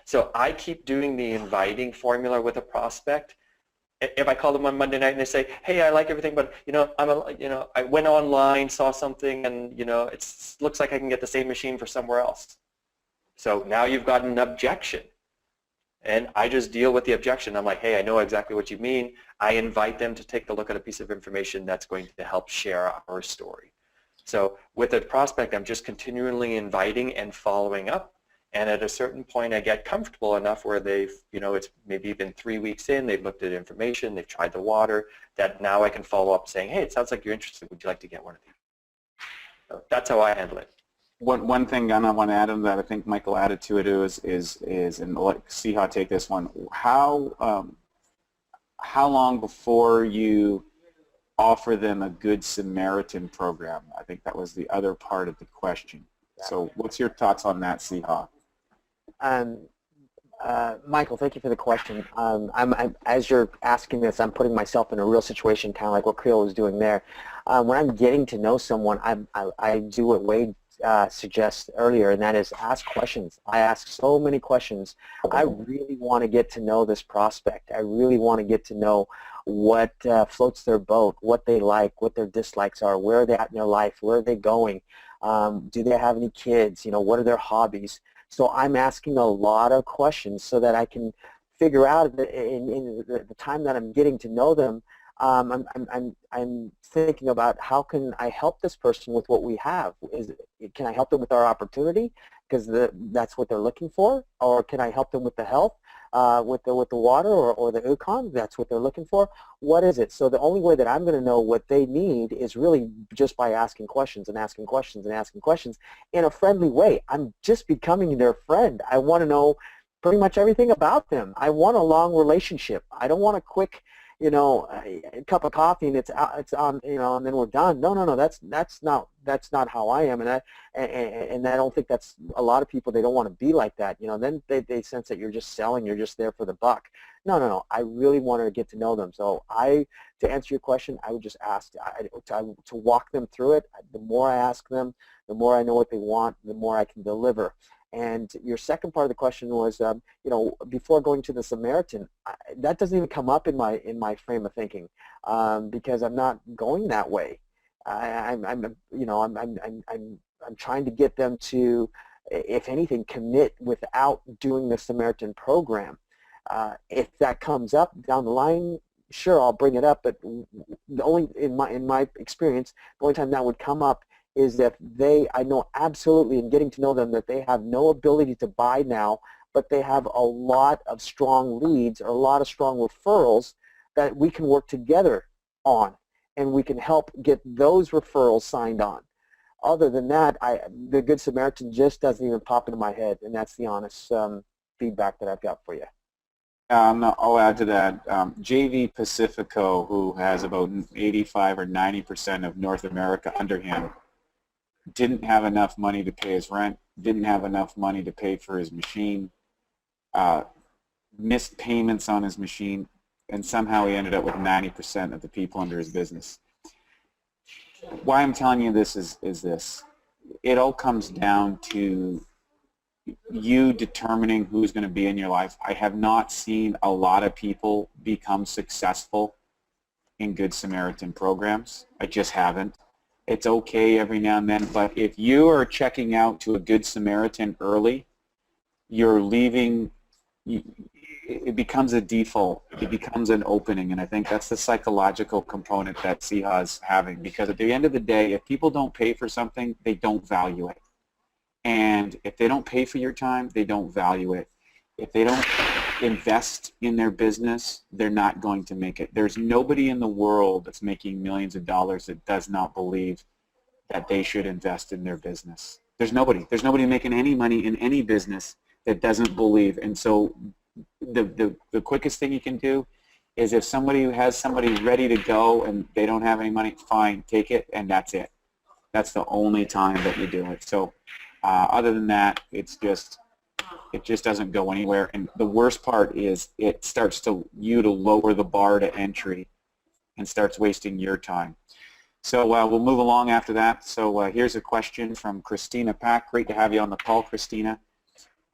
So I keep doing the inviting formula with a prospect. If I call them on Monday night and they say, hey, I like everything, but I went online, saw something, and it looks like I can get the same machine for somewhere else. So now you've got an objection. And I just deal with the objection. I'm like, hey, I know exactly what you mean. I invite them to take a look at a piece of information that's going to help share our story. So with a prospect, I'm just continually inviting and following up. And at a certain point, I get comfortable enough where they've, it's maybe been 3 weeks in, they've looked at information, they've tried the water, that now I can follow up saying, hey, it sounds like you're interested. Would you like to get one of these? So that's how I handle it. One thing I want to add on that, I think Michael added to it is and let Siha take this one. How long before you offer them a Good Samaritan program? I think that was the other part of the question. So what's your thoughts on that, Siha? Michael, thank you for the question. As you're asking this, I'm putting myself in a real situation, kind of like what Creel was doing there. When I'm getting to know someone, I do what Wade suggested earlier, and that is ask questions. I ask so many questions. I really want to get to know this prospect. I really want to get to know what floats their boat, what they like, what their dislikes are, where are they at in their life, where are they going, do they have any kids, what are their hobbies. So I'm asking a lot of questions so that I can figure out in the time that I'm getting to know them, I'm thinking about how can I help this person with what we have. Can I help them with our opportunity because that's what they're looking for, or can I help them with the health, with the water or the econ? That's what they're looking for. What is it? So the only way that I'm going to know what they need is really just by asking questions and asking questions and asking questions in a friendly way. I'm just becoming their friend. I want to know pretty much everything about them. I want a long relationship. I don't want a quick, a cup of coffee and it's on, and then we're done. No. That's not how I am, and I don't think that's a lot of people. They don't want to be like that. Then they sense that you're just selling. You're just there for the buck. No. I really want to get to know them. So to answer your question, I would just ask to walk them through it. The more I ask them, the more I know what they want, the more I can deliver. And your second part of the question was, before going to the Samaritan, that doesn't even come up in my frame of thinking, because I'm not going that way. I'm trying to get them to, if anything, commit without doing the Samaritan program. If that comes up down the line, sure, I'll bring it up, but the only in my experience, the only time that would come up is if I know absolutely in getting to know them that they have no ability to buy now, but they have a lot of strong leads or a lot of strong referrals that we can work together on, and we can help get those referrals signed on. Other than that, the Good Samaritan just doesn't even pop into my head, and that's the honest feedback that I've got for you. I'll add to that. JV Pacifico, who has about 85 or 90% of North America under him, didn't have enough money to pay his rent, didn't have enough money to pay for his machine, missed payments on his machine, and somehow he ended up with 90% of the people under his business. Why I'm telling you this is this. It all comes down to you determining who's going to be in your life. I have not seen a lot of people become successful in Good Samaritan programs. I just haven't. It's okay every now and then, but if you are checking out to a Good Samaritan early, you're leaving, it becomes a default. It becomes an opening, and I think that's the psychological component that CIHA is having, because at the end of the day, if people don't pay for something, they don't value it. And if they don't pay for your time, they don't value it. If they don't invest in their business, they're not going to make it. There's nobody in the world that's making millions of dollars that does not believe that they should invest in their business. There's nobody. There's nobody making any money in any business that doesn't believe. And so the quickest thing you can do is, if somebody has somebody ready to go and they don't have any money, fine, take it, and that's it. That's the only time that you do it. So other than that, it just doesn't go anywhere. And the worst part is it starts to lower the bar to entry and starts wasting your time. So we'll move along after that. So here's a question from Christina Pack. Great to have you on the call, Christina.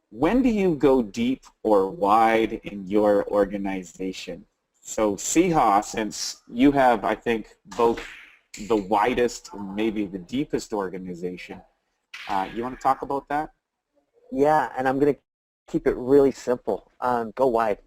When do you go deep or wide in your organization? So CIHA, since you have, I think, both the widest and maybe the deepest organization, you want to talk about that? Yeah, and I'm going to keep it really simple. Go wide.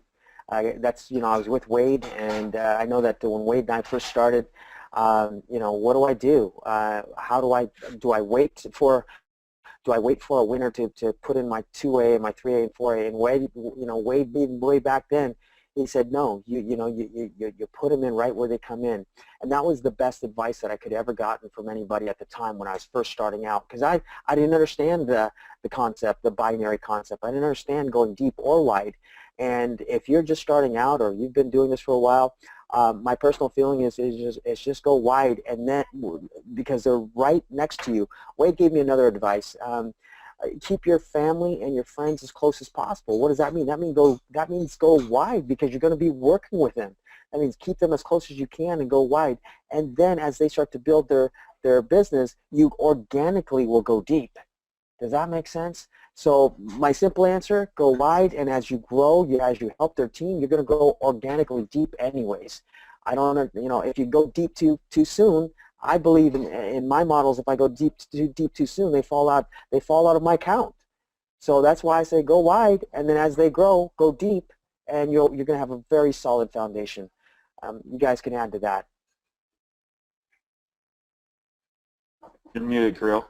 That's, I was with Wade, and I know that when Wade and I first started, what do I do? How do I wait for a winner to put in my 2A, my 3A, and 4A? And Wade being way back then, he said, no, you put them in right where they come in. And that was the best advice that I could ever gotten from anybody at the time when I was first starting out, because I didn't understand the concept, the binary concept. I didn't understand going deep or wide. And if you're just starting out or you've been doing this for a while, my personal feeling is just go wide, and then because they're right next to you. Wade gave me another advice. Keep your family and your friends as close as possible. What does that mean? That means go wide, because you're going to be working with them. That means keep them as close as you can and go wide. And then as they start to build their business, you organically will go deep. Does that make sense? So my simple answer, go wide, and as you grow, as you help their team, you're going to go organically deep anyways. I don't, if you go deep too soon, I believe in my models, if I go deep too soon, they fall out of my count. So that's why I say go wide, and then as they grow, go deep, and you're going to have a very solid foundation. You guys can add to that. You're muted, Kirill.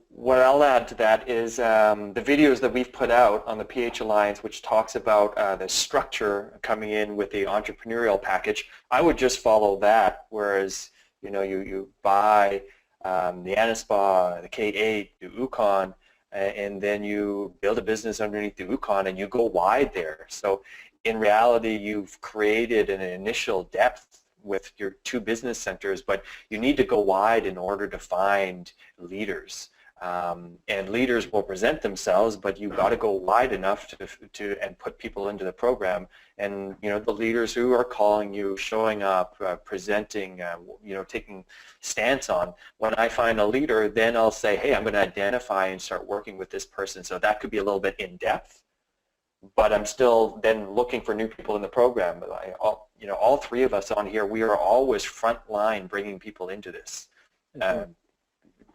What I'll add to that is the videos that we've put out on the PH Alliance, which talks about the structure coming in with the entrepreneurial package. I would just follow that, whereas you buy the Anaspa, the K8, the Ukon, and then you build a business underneath the Ukon and you go wide there. So in reality, you've created an initial depth with your two business centers, but you need to go wide in order to find leaders. And leaders will present themselves, but you've got to go wide enough to and put people into the program. And the leaders who are calling you, showing up, presenting, taking stance on. When I find a leader, then I'll say, hey, I'm going to identify and start working with this person. So that could be a little bit in depth, but I'm still then looking for new people in the program. All three of us on here, we are always front line bringing people into this.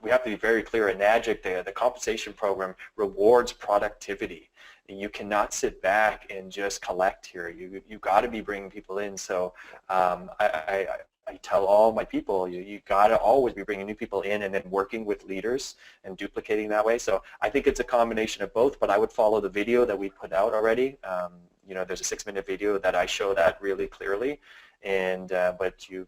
we have to be very clear in AGIC, the compensation program rewards productivity. You cannot sit back and just collect here. You got to be bringing people in. So I tell all my people, you got to always be bringing new people in and then working with leaders and duplicating that way. So I think it's a combination of both, but I would follow the video that we put out already. You know, there's a 6-minute video that I show that really clearly. And but you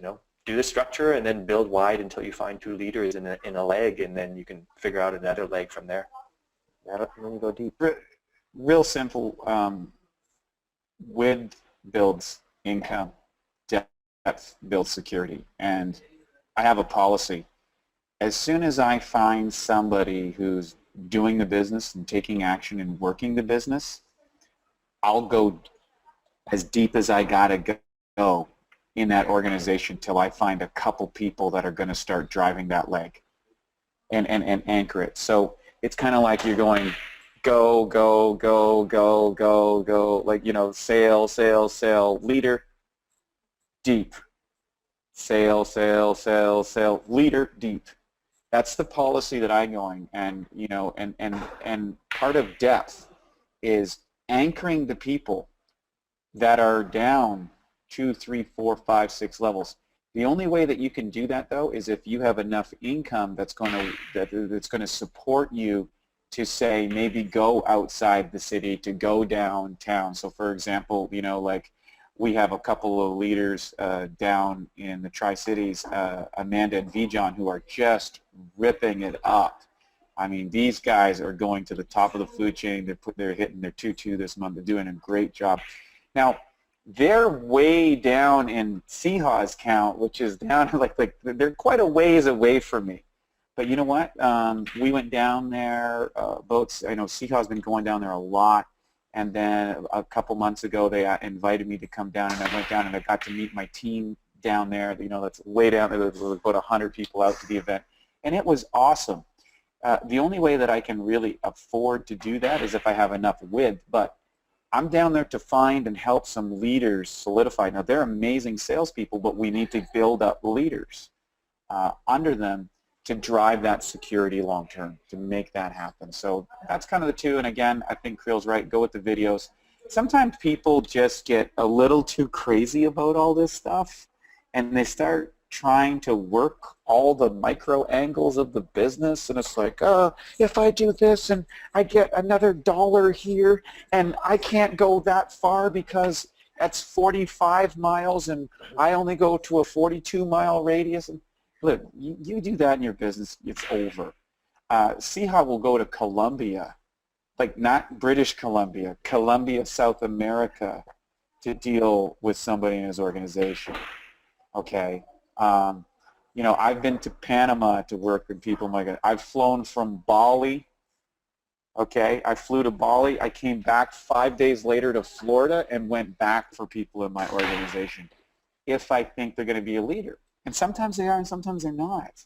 know, do the structure and then build wide until you find 2 leaders in a leg, and then you can figure out another leg from there. And then you go deep. Real simple. Width builds income. Depth builds security. And I have a policy. As soon as I find somebody who's doing the business and taking action and working the business, I'll go as deep as I gotta go in that organization till I find a couple people that are going to start driving that leg and anchor it. So it's kind of like you're going go, go, go, go, go, go, like, you know, sail, sail, sail, leader, deep, sail, sail, sail, sail, leader, deep. That's the policy that I'm going, and, you know, and part of depth is anchoring the people that are down 2, 3, 4, 5, 6 levels. The only way that you can do that, though, is if you have enough income that's going to support you to, say, maybe go outside the city, to go downtown. So, for example, you know, like we have a couple of leaders down in the Tri-Cities, Amanda and Vijon, who are just ripping it up. I mean, these guys are going to the top of the food chain. They're hitting their 2-2 this month. They're doing a great job. Now, they're way down in Seahaw's count, which is down like they're quite a ways away from me. But you know what? We went down there. Boats. I know Seahaw's been going down there a lot. And then a couple months ago, they invited me to come down, and I went down and I got to meet my team down there. You know, that's way down there. There was about 100 people out to the event, and it was awesome. The only way that I can really afford to do that is if I have enough width. But I'm down there to find and help some leaders solidify. Now, they're amazing salespeople, but we need to build up leaders under them to drive that security long term, to make that happen. So that's kind of the two. And again, I think Creel's right. Go with the videos. Sometimes people just get a little too crazy about all this stuff, and they start trying to work all the micro angles of the business, and it's like, if I do this and I get another $1 here, and I can't go that far because that's 45 miles and I only go to a 42-mile radius. And look, you do that in your business, it's over. See how we'll go to Colombia, like not British Columbia, Colombia, South America, to deal with somebody in his organization. Okay. You know, I've been to Panama to work with people. My God, I've flown from Bali. Okay, I flew to Bali. I came back 5 days later to Florida and went back for people in my organization if I think they're going to be a leader. And sometimes they are, and sometimes they're not.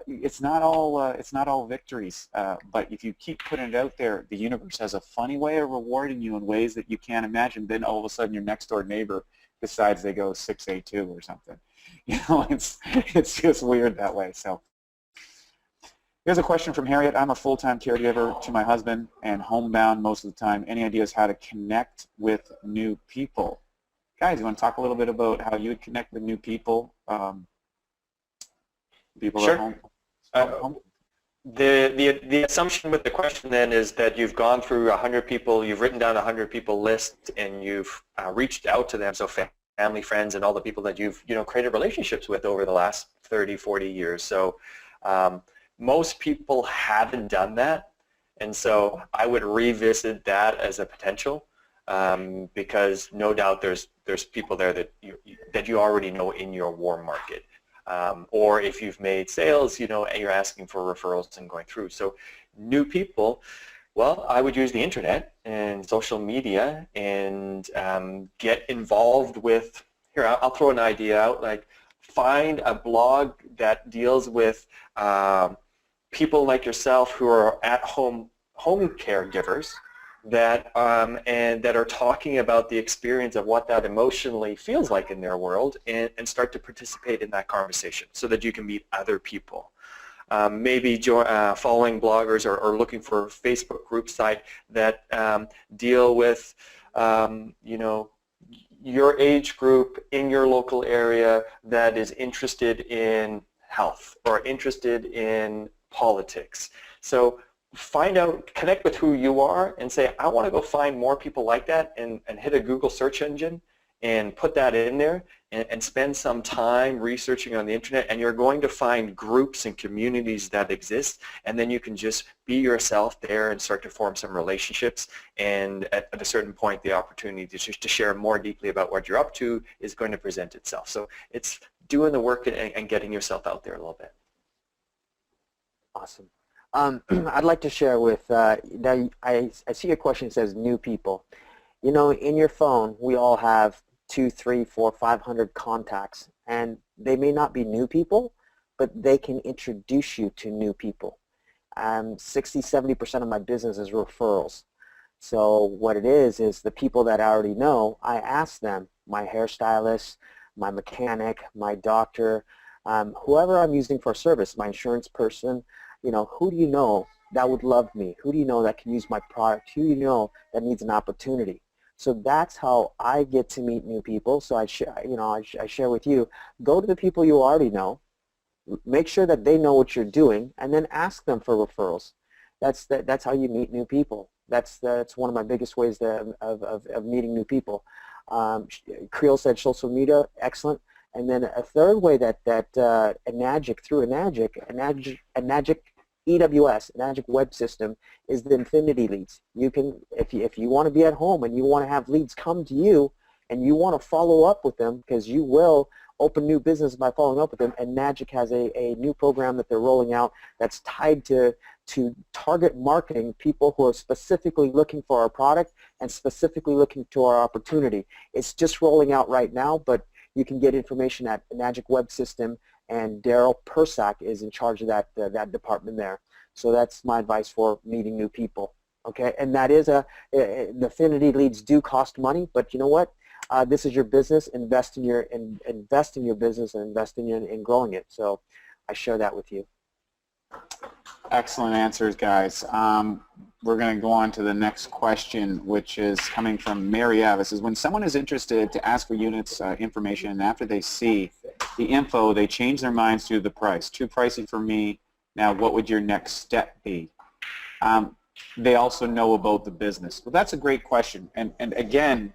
It's not all victories. But if you keep putting it out there, the universe has a funny way of rewarding you in ways that you can't imagine. Then all of a sudden, your next door neighbor decides they go 6A2 or something. You know, it's just weird that way. So here's a question from Harriet. I'm a full-time caregiver to my husband and homebound most of the time. Any ideas how to connect with new people? Guys, you want to talk a little bit about how you would connect with new people? People Sure. at home? The assumption with the question then is that you've gone through 100 people, you've written down a 100 people list, and you've reached out to them, so family, friends, and all the people that you've created relationships with over the last 30, 40 years. So most people haven't done that, and so I would revisit that as a potential, because no doubt there's people there that you already know in your warm market. Or if you've made sales, you're asking for referrals and going through. So new people, well, I would use the internet and social media and get involved with, here, I'll throw an idea out, like find a blog that deals with people like yourself who are at-home caregivers that and that are talking about the experience of what that emotionally feels like in their world, and start to participate in that conversation so that you can meet other people. maybe following bloggers or looking for Facebook group site that deal with, you know, your age group in your local area that is interested in health or interested in politics. So find out, connect with who you are and say, I want to go find more people like that, and hit a Google search engine and put that in there and spend some time researching on the internet, and you're going to find groups and communities that exist, and then you can just be yourself there and start to form some relationships, and at a certain point the opportunity to share more deeply about what you're up to is going to present itself. So it's doing the work and getting yourself out there a little bit. Awesome. I'd like to share with, now I see your question says new people. You know, in your phone, we all have 2, 3, 4, 500 contacts, and they may not be new people, but they can introduce you to new people. 60-70% of my business is referrals. So what it is the people that I already know, I ask them, my hairstylist, my mechanic, my doctor, whoever I'm using for a service, my insurance person, you know, who do you know that would love me? Who do you know that can use my product? Who do you know that needs an opportunity? So that's how I get to meet new people. So I share with you, go to the people you already know, make sure that they know what you're doing, and then ask them for referrals. That's how you meet new people. That's one of my biggest ways of meeting new people. Creel said social media, excellent. And then a third way that Enagic, through Enagic EWS, Enagic Web System, is the infinity leads. You can, if you want to be at home and you want to have leads come to you and you want to follow up with them, because you will open new business by following up with them, and Enagic has a new program that they're rolling out that's tied to target marketing people who are specifically looking for our product and specifically looking to our opportunity. It's just rolling out right now, but you can get information at Enagic Web System, and Daryl Persack is in charge of that department there. So that's my advice for meeting new people. Okay, and that is the affinity leads do cost money, but you know what? This is your business. Invest in your business and invest in growing it. So I share that with you. Excellent answers, guys. We're going to go on to the next question, which is coming from Mary Avis. Is when someone is interested to ask for units information, and after they see the info, they change their minds to the price. Too pricey for me. Now, what would your next step be? They also know about the business. Well, that's a great question. And again,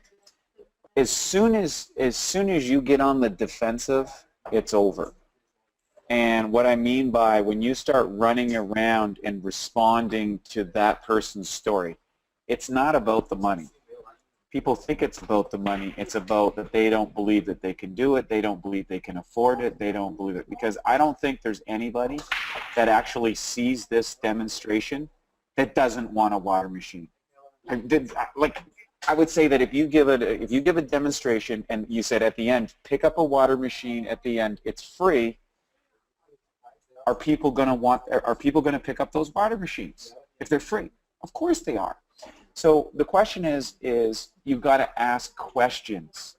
as soon as you get on the defensive, it's over. And what I mean by when you start running around and responding to that person's story, it's not about the money. People think it's about the money. It's about that they don't believe that they can do it. They don't believe they can afford it. They don't believe it. Because I don't think there's anybody that actually sees this demonstration that doesn't want a water machine. Like, I would say that if you give a demonstration and you said at the end, pick up a water machine at the end, it's free. Are people going to pick up those water machines if they're free? Of course they are. So the question is you've got to ask questions,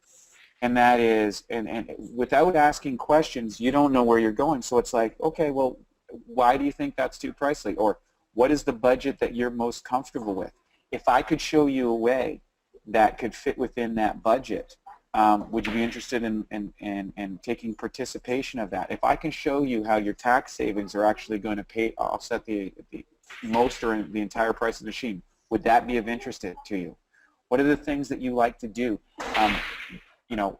and that is, and without asking questions, you don't know where you're going. So it's like, okay, well, why do you think that's too pricey? Or what is the budget that you're most comfortable with? If I could show you a way that could fit within that budget, would you be interested in taking participation of that? If I can show you how your tax savings are actually going to offset the most or the entire price of the machine, would that be of interest to you? What are the things that you like to do? You know,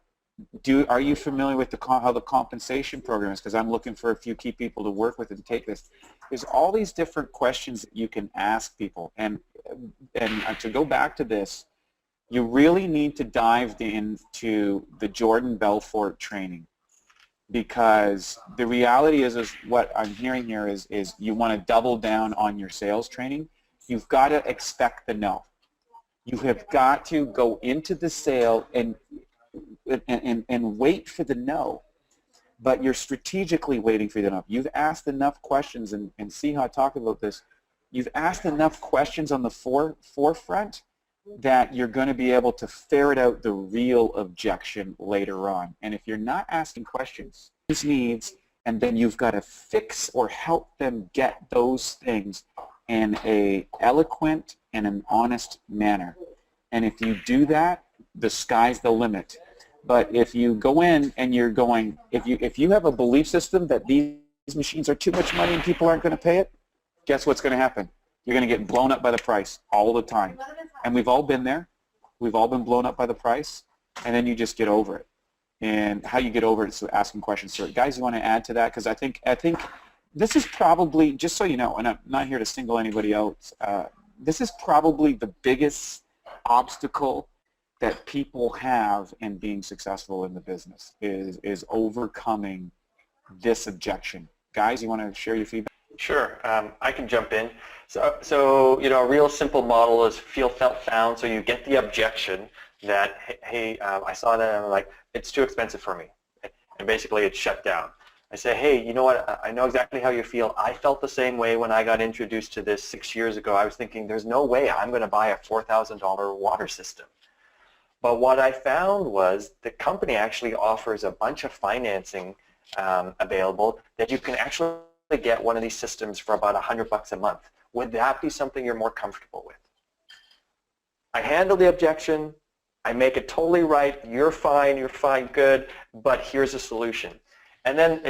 are you familiar with how the compensation program is? Because I'm looking for a few key people to work with and take this. There's all these different questions that you can ask people, and to go back to this, you really need to dive into the Jordan Belfort training, because the reality is what I'm hearing here is you want to double down on your sales training. You've got to expect the no. You have got to go into the sale and wait for the no, but you're strategically waiting for the no. You've asked enough questions, and see how I talk about this. You've asked enough questions on the forefront that you're going to be able to ferret out the real objection later on. And if you're not asking questions, needs and then you've got to fix or help them get those things in a eloquent and an honest manner. And if you do that, the sky's the limit. But if you go in and you're going, if you have a belief system that these machines are too much money and people aren't going to pay it, guess what's going to happen? You're going to get blown up by the price all the time. And we've all been there. We've all been blown up by the price, and then you just get over it. And how you get over it is asking questions. So guys, you want to add to that? Because I think this is probably, just so you know, and I'm not here to single anybody out, this is probably the biggest obstacle that people have in being successful in the business is overcoming this objection. Guys, you want to share your feedback? Sure, I can jump in. So you know, a real simple model is feel, felt, found. So you get the objection that, hey, I saw that and I'm like, it's too expensive for me. And basically it's shut down. I say, hey, you know what, I know exactly how you feel. I felt the same way when I got introduced to this 6 years ago. I was thinking, there's no way I'm going to buy a $4,000 water system. But what I found was the company actually offers a bunch of financing available that you can actually get one of these systems for about $100 a month. Would that be something you're more comfortable with? I handle the objection. I make it totally right. You're fine, good, but here's a solution. And then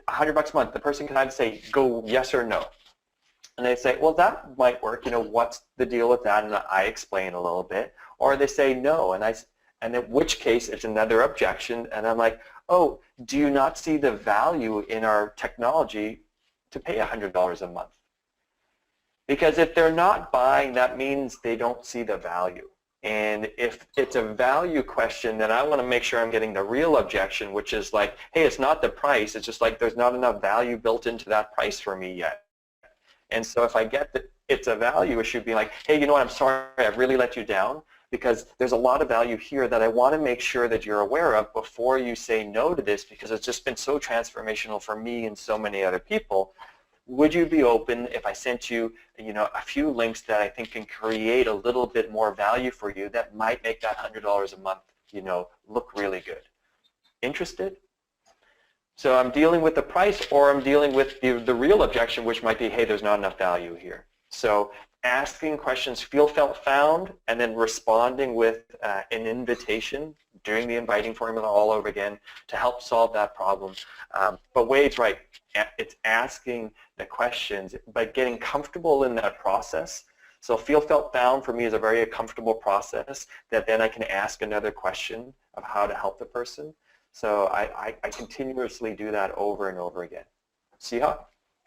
$100 a month, the person can either say, go yes or no. And they say, well, that might work. You know, what's the deal with that? And I explain a little bit. Or they say no, and in which case it's another objection. And I'm like, oh, do you not see the value in our technology to pay $100 a month? Because if they're not buying, that means they don't see the value. And if it's a value question, then I want to make sure I'm getting the real objection, which is like, hey, it's not the price. It's just like there's not enough value built into that price for me yet. And so if I get that it's a value issue, being like, hey, you know what, I'm sorry, I've really let you down, because there's a lot of value here that I want to make sure that you're aware of before you say no to this, because it's just been so transformational for me and so many other people. Would you be open if I sent you, you know, a few links that I think can create a little bit more value for you that might make that $100 a month, you know, look really good? Interested? So I'm dealing with the price, or I'm dealing with the real objection, which might be, hey, there's not enough value here. So asking questions, feel, felt, found, and then responding with an invitation, doing the inviting formula all over again to help solve that problem. But Wade's right. It's asking the questions, but getting comfortable in that process. So feel, felt, found for me is a very comfortable process that then I can ask another question of how to help the person. So I continuously do that over and over again. See how?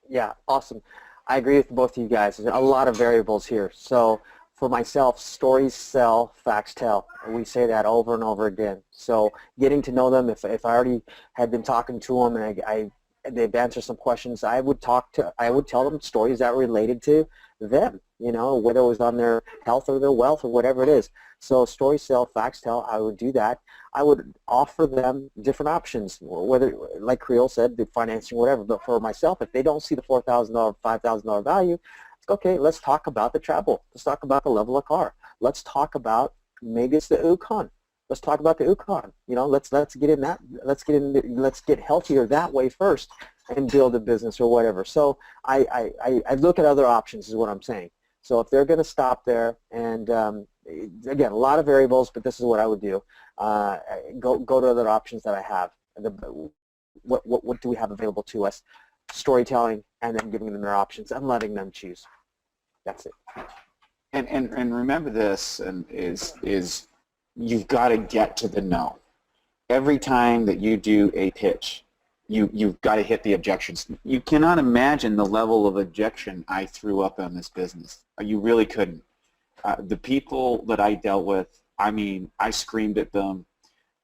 Yeah, awesome. I agree with both of you guys. There's a lot of variables here. So for myself, stories sell, facts tell. We say that over and over again. So getting to know them, if I already had been talking to them and they've answered some questions, I would tell them stories that related to them, you know, whether it was on their health or their wealth or whatever it is. So stories sell, facts tell, I would do that. I would offer them different options, whether, like Creel said, the financing, whatever. But for myself, if they don't see the $4,000, $5,000 value, it's okay, let's talk about the travel. Let's talk about the level of car. Let's talk about, maybe it's the Yukon. Let's talk about the Yukon. You know, let's get in that. Let's get healthier that way first, and build a business or whatever. So I look at other options, is what I'm saying. So if they're going to stop there, and again, a lot of variables, but this is what I would do. Go to other options that I have. What do we have available to us? Storytelling, and then giving them their options and letting them choose. That's it. And remember this, and is you've got to get to the no. Every time that you do a pitch, you've got to hit the objections. You cannot imagine the level of objection I threw up on this business. You really couldn't. The people that I dealt with, I mean, I screamed at them,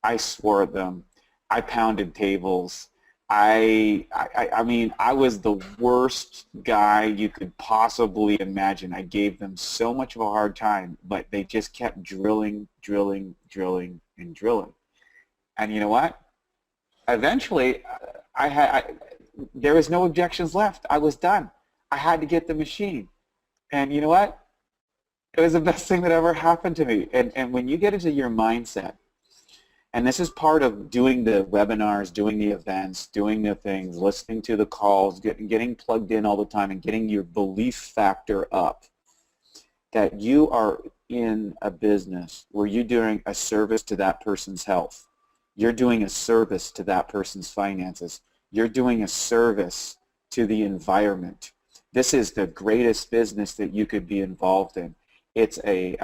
I swore at them, I pounded tables. I mean, I was the worst guy you could possibly imagine. I gave them so much of a hard time, but they just kept drilling, and drilling. And you know what? Eventually, there was no objections left. I was done. I had to get the machine. And you know what? It was the best thing that ever happened to me. And when you get into your mindset, And this is part of doing the webinars, doing the events, doing the things, listening to the calls, getting plugged in all the time and getting your belief factor up, that you are in a business where you're doing a service to that person's health. You're doing a service to that person's finances. You're doing a service to the environment. This is the greatest business that you could be involved in. It's an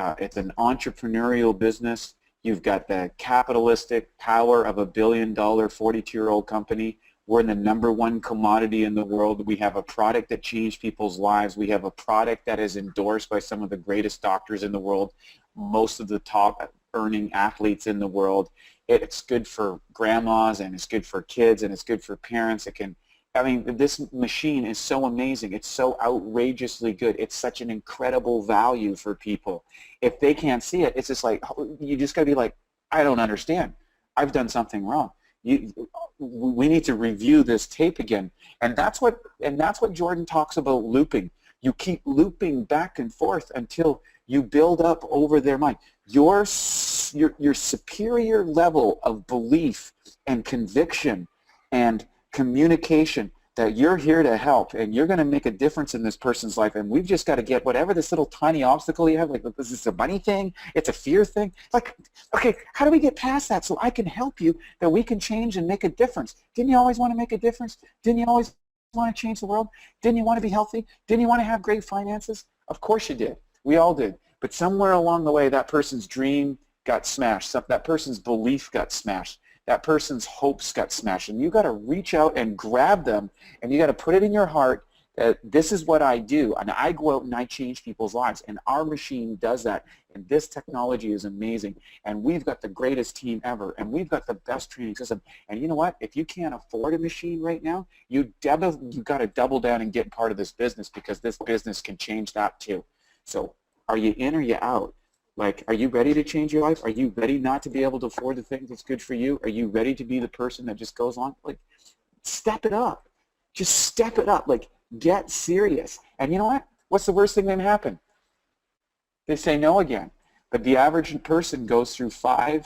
entrepreneurial business. You've got the capitalistic power of $1 billion 42-year-old company. We're the #1 commodity in the world. We have a product that changed people's lives. We have a product that is endorsed by some of the greatest doctors in the world, most of the top earning athletes in the world. It's good for grandmas, and it's good for kids, and it's good for parents. This machine is so amazing. It's so outrageously good. It's such an incredible value for people. If they can't see it, it's just like, you just got to be like, I don't understand. I've done something wrong. We need to review this tape again. And that's what Jordan talks about, looping. You keep looping back and forth until you build up over their mind. Your superior level of belief and conviction and communication that you're here to help and you're going to make a difference in this person's life, and we've just got to get whatever this little tiny obstacle you have, like, is this a money thing? It's a fear thing? Like, okay, how do we get past that so I can help you, that we can change and make a difference? Didn't you always want to make a difference? Didn't you always want to change the world? Didn't you want to be healthy? Didn't you want to have great finances? Of course you did. We all did. But somewhere along the way, that person's dream got smashed. That person's belief got smashed. That person's hopes got smashed. And you got to reach out and grab them, and you got to put it in your heart that this is what I do, and I go out and I change people's lives. And our machine does that. And this technology is amazing. And we've got the greatest team ever, and we've got the best training system. And you know what? If you can't afford a machine right now, you got to double down and get part of this business, because this business can change that too. So are you in or you out? Like, are you ready to change your life? Are you ready not to be able to afford the things that's good for you? Are you ready to be the person that just goes on? Like, step it up. Just step it up. Like, get serious. And you know what? What's the worst thing that can happen? They say no again. But the average person goes through 4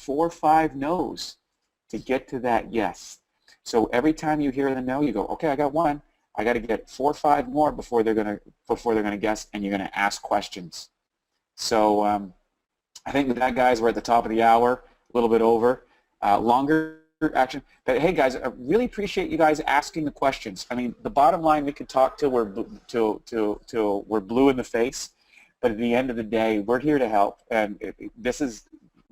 or 5 no's to get to that yes. So every time you hear the no, you go, okay, I got one. I got to get 4 or 5 more before they're gonna guess, and you're gonna ask questions. So I think with that, guys, we're at the top of the hour, a little bit over. Longer action. But hey, guys, I really appreciate you guys asking the questions. I mean, the bottom line, we could talk till we're blue in the face, but at the end of the day, we're here to help, and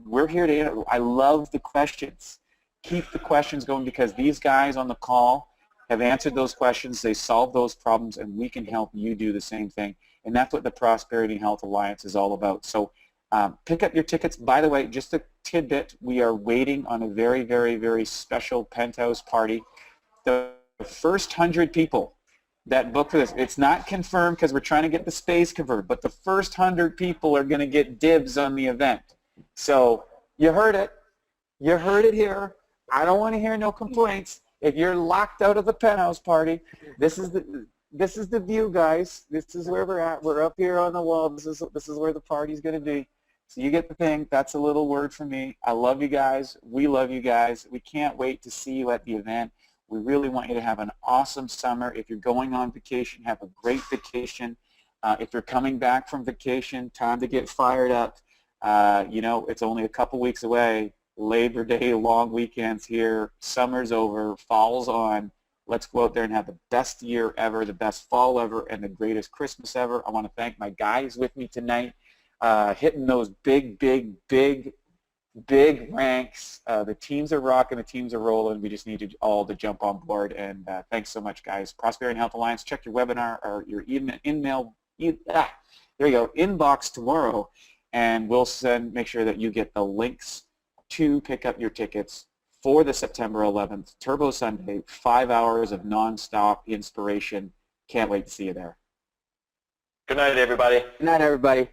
we're here to. I love the questions. Keep the questions going, because these guys on the call have answered those questions. They solved those problems, and we can help you do the same thing. And that's what the Prosperity and Health Alliance is all about. So pick up your tickets. By the way, just a tidbit, we are waiting on a very, very, very special penthouse party. The first 100 people that book for this, it's not confirmed because we're trying to get the space covered, but the first 100 people are going to get dibs on the event. So you heard it. You heard it here. I don't want to hear no complaints. If you're locked out of the penthouse party, this is the view, guys. This is where we're at. We're up here on the wall. This is where the party's going to be. So you get the thing. That's a little word from me. I love you guys. We love you guys. We can't wait to see you at the event. We really want you to have an awesome summer. If you're going on vacation, have a great vacation. If you're coming back from vacation, time to get fired up. You know, it's only a couple weeks away. Labor Day, long weekends here. Summer's over. Fall's on. Let's go out there and have the best year ever, the best fall ever, and the greatest Christmas ever. I want to thank my guys with me tonight, hitting those big ranks. The teams are rocking, the teams are rolling. We just need you all to jump on board, and thanks so much, guys. Prosperity and Health Alliance, check your webinar or your inbox tomorrow, and we'll make sure that you get the links to pick up your tickets for the September 11th Turbo Sunday, 5 hours of nonstop inspiration. Can't wait to see you there. Good night, everybody. Good night, everybody.